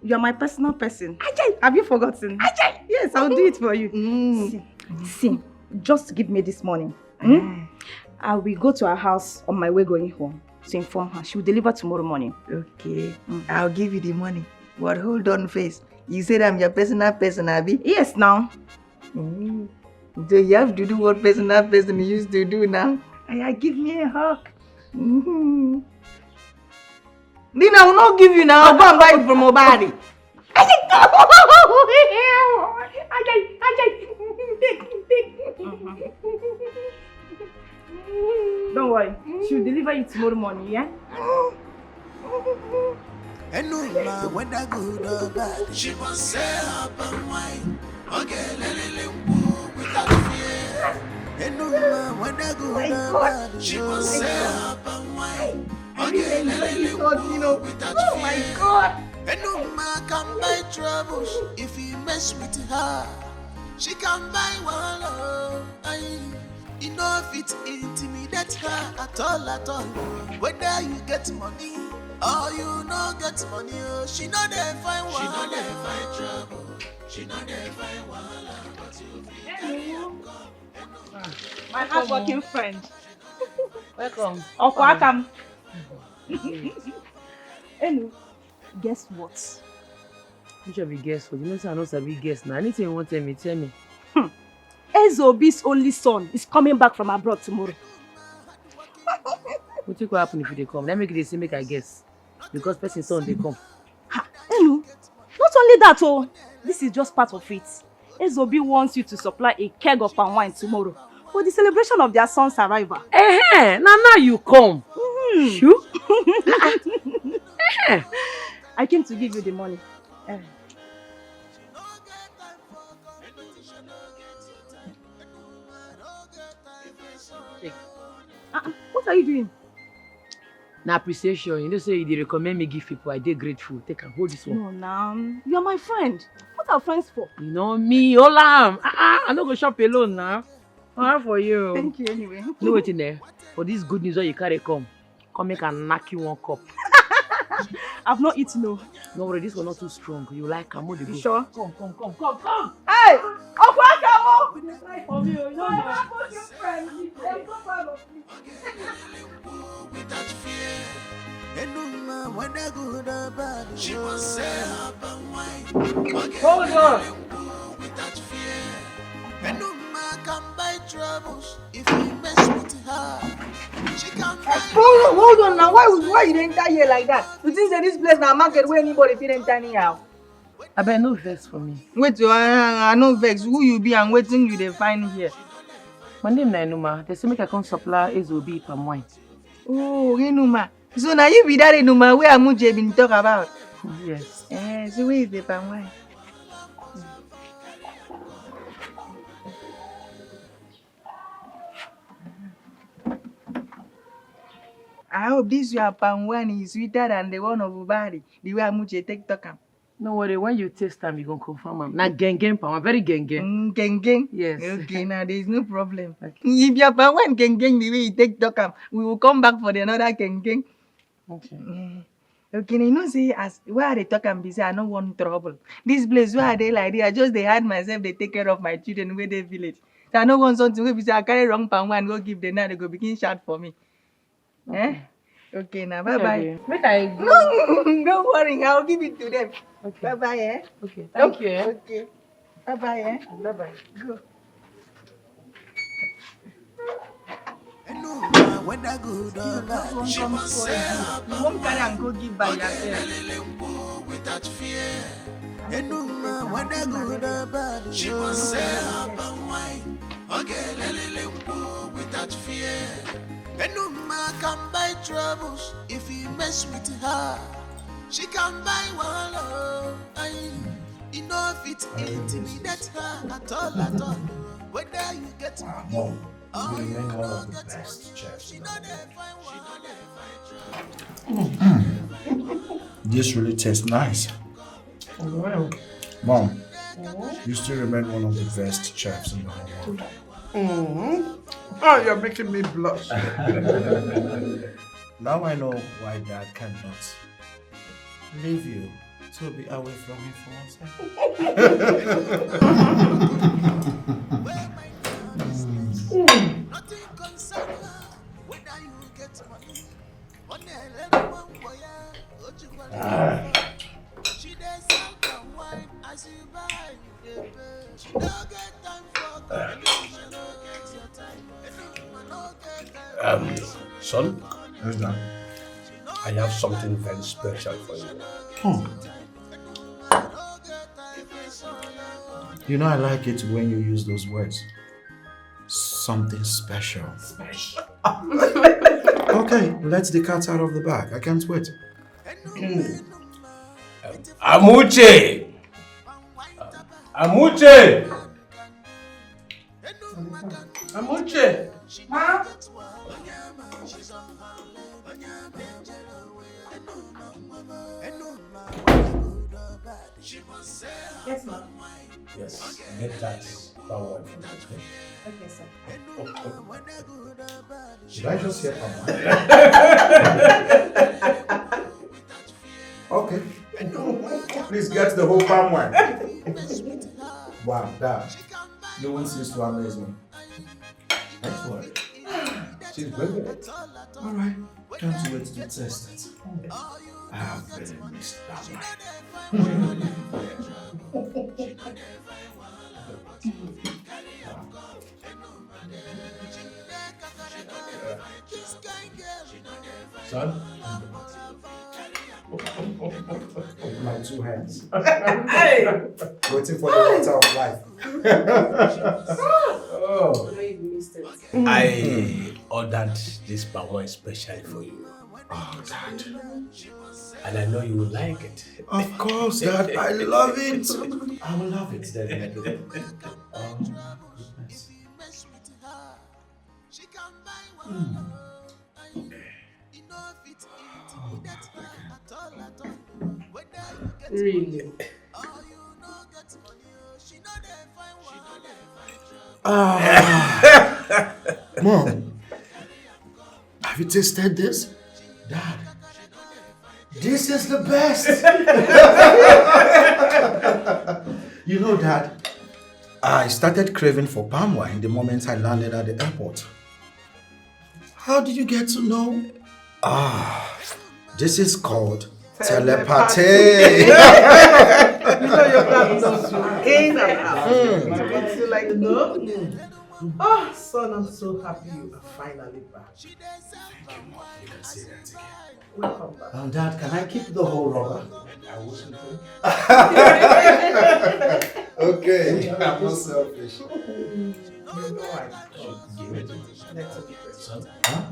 You're my personal person. Ajay. Have you forgotten? Ajay. Yes, I'll do it for you. See, just give me this morning. I will go to her house on my way going home to inform her. She will deliver tomorrow morning. Okay. I'll give you the money. But hold on first. You said I'm your personal person, Abby? Yes, now. So you have to do what personal person used to do now. Give me a hug. Then I will not give you now. I'll go and buy it from Obadi. Don't worry. She'll deliver it tomorrow morning, yeah? Enuma, whether good or bad, she must sell her palm wine. Okay, without fear. Enuma, whether good or bad, she must sell her palm wine. Okay, without fear. Oh my God! Enuma can buy troubles if you mess with her. She can buy wahala. Enough it intimidate her at all. Whether you get money or you no get money, she no dey find wahala. She no dey find trouble. She no dey find wahala, but you fit carry am come. My hardworking friend. Welcome. Welcome. Hello. Guess what? Which of you guess what? You know, say I know sabi guess now. Anything you want tell me. Ezobi's only son is coming back from abroad tomorrow. What will happen if they come? Let me say make I guess. Because person's son they come. Hello. Not only that, this is just part of it. Ezobi wants you to supply a keg of palm wine tomorrow for the celebration of their son's arrival. Now you come. Shoo? I came to give you the money. What are you doing? Now appreciation. You know, say they recommend me give people. I did grateful. Take and hold this one. No, now you are my friend. What are friends for? You know me, Olam. I'm not gonna shop alone now. All for you. Thank you anyway. No waiting there. For this good news, you carry come make and knock you one cup. I've not eaten no. No worry, this one not too strong. You like Kamo the go. Sure. Come. Hey! Okwakamo! For me, you know my friend. She must say her palm wine. Hold on. Without fear. And no man can buy troubles if you mess with her. She can buy. Hold on now. Why you dey enter here like that? You think that this place na market where anybody fit enter anyhow? I bet no vex for me. Wait, I no vex. Who you be and wetin you dey find here? My name na Enuma. They say make I come supply Ezobi palm wine. Oh, Enuma. So now you be that Enuma where Amuche been talk about? Yes. So where is the palm wine? I hope this your palm wine is sweeter than the one of Ubari, the way Amuche take talk am. No worry, when you taste them, you gonna confirm them. Na gengen palm, very gengen. Gengen? Yes. Okay, now there is no problem. Okay. If your palm wine gengen the way you take talk am, we will come back for the another gengen. Okay. Okay, you know, say as where they talk and be say I no want trouble. This place where they like this, I just they hide myself, they take care of my children where they village. So I no want something where be say I carry wrong palm wine, go give them now they go begin shout for me. Okay. Okay, now bye bye. Make I go. No, don't worry, I'll give it to them. Okay. Bye bye, eh? Okay, thank you. Okay. Bye bye, eh? Bye bye. Go. Whether good or bad, she must say her You won't carry and go give by yourself. without fear. Enuma, whether good or bad, she must say her palm wine. Okay, without fear. Enuma can buy troubles if you mess with her. She can buy wallow. You know if it intimidate her at all. Whether you get money. You remain one of the best chefs. This really tastes nice. Wow. Mom, you still remain one of the best chefs in the whole world. Oh, you're making me blush. Now I know why Dad cannot leave you to be away from him for one Nothing concern her, whether you get money. She does sell and wine as you buy, you pay. She don't get time for conversation, don't get your time. Son, Yes, Dad. I have something very special for you. You know I like it when you use those words. Something special. Okay, let the cat out of the bag. I can't wait. Amuche! Amuche! Amuche! Ma? Yes, ma'am. Yes, get that power from the screen. Okay, sir. Did I just hear Okay. Please get the whole palm wine. Wow, Dad. No one seems to amaze me. Excellent. She's brilliant. Alright. Can't wait to test it. I have very missed that Son? With my two hands. Hey! Waiting for the water of life. Oh. You missed it. I ordered this palm wine specially for you. Oh, Dad. And I know you will like it. Of course, Dad. I love it. I will love it, definitely. Goodness. Really? Mom, have you tasted this? Dad, this is the best. You know, Dad, I started craving for palm wine the moment I landed at the airport. How did you get to know? This is called Telepathy. You know your dad knows you in and out. But you like, no? Oh, son, I'm so happy you are finally back. Thank you, Mom. You can say that again. Welcome back. Dad, can I keep the whole rubber? I wasn't Okay, I'm not selfish. You know I give it to me. Let's give it. Son? Huh?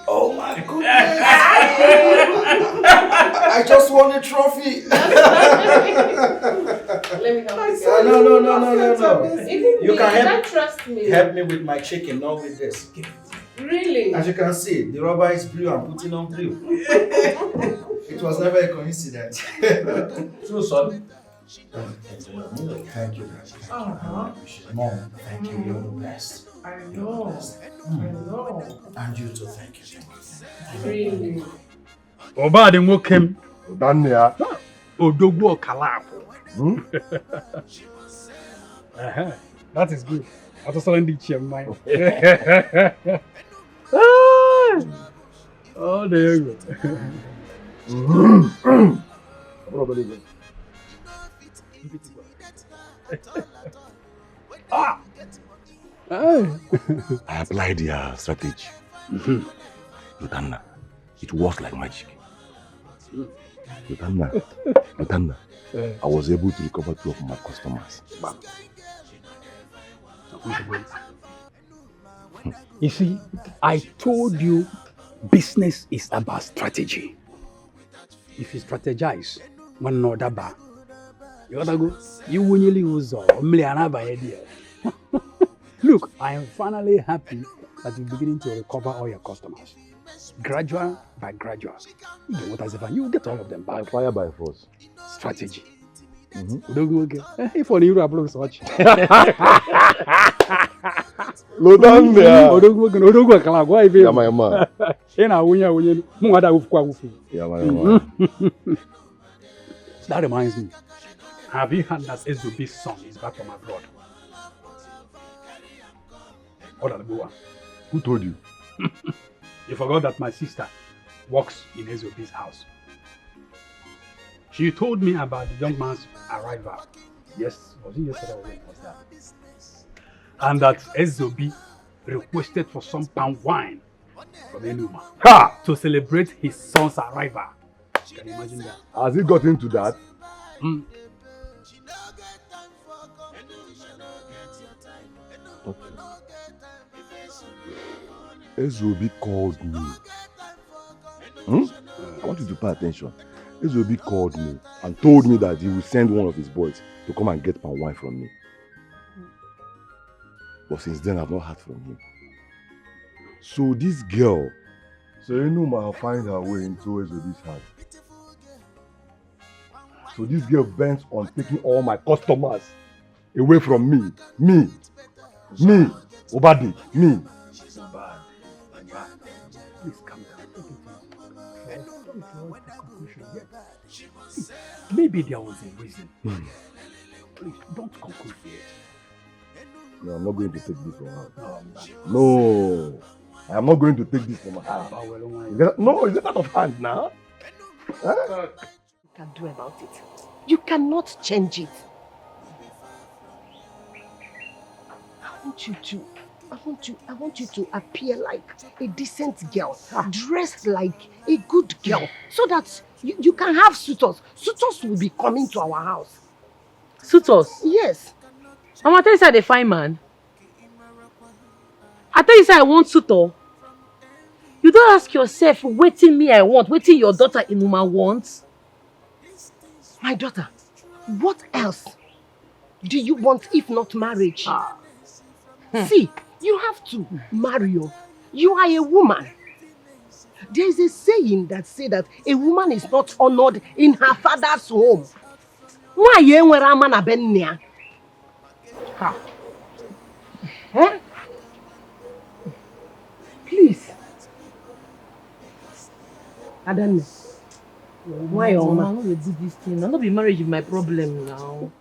Oh my goodness! I just won a trophy! Let me help you. No. You can help. Trust me. Help me with my chicken, not with this. Really? As you can see, the rubber is blue. I'm putting on blue. It was never a coincidence. So, son. Thank you, Dad. Mom, thank you. You're the best. I know. And you too, thank you. Really? Obadi Mokem. Dania. Odogwo Kalapo. That is good. I just saw the chair mine. Oh, there you go. I applied their strategy. Lutanna, it works like magic. Lutanna, I was able to recover 2 of my customers. You see, I told you business is about strategy. If you strategize, one no daba. You gotta go. You won't use idea. Look, I am finally happy that you're beginning to recover all your customers. Gradual by gradual. You get what I say, you will get all of them back. By fire by force. Strategy. If only you have so much. That reminds me. Have you heard that SOB's son is back from abroad? Who told you? You forgot that my sister works in SOB's house. She told me about the young man's arrival. Yes, was it yesterday or when was that? And that SOB requested for some palm wine from Enuma to celebrate his son's arrival. Can you imagine that? Has he got into that? Okay. SOB called me. I want you to pay attention. SOB called me and told me that he will send one of his boys to come and get palm wine from me. But since then, I've not heard from him. So this girl, Enuma will find her way into SOB's heart. So this girl bent on taking all my customers away from me. Me, Obadi, me. Please calm down. Maybe there was a reason. Please don't conclude yet. No, I'm not going to take this from her. No, I am not going to take this from her. No, is it out of hand now? You can do about it. You cannot change it. I want you to appear like a decent girl, dressed like a good girl, so that you can have suitors. Suitors will be coming to our house. Suitors? Yes. Mama, I tell you say I dey find man. I tell you say I want suitor. You don't ask yourself wetin me I want, wetin your daughter Enuma wants. My daughter, what else do you want if not marriage? See, you have to marry her. You are a woman. There is a saying that says that a woman is not honored in her father's home. Why you ain't a man a ben? Please. I don't know. Why your mama no dey do this thing? No be marriage is my problem now.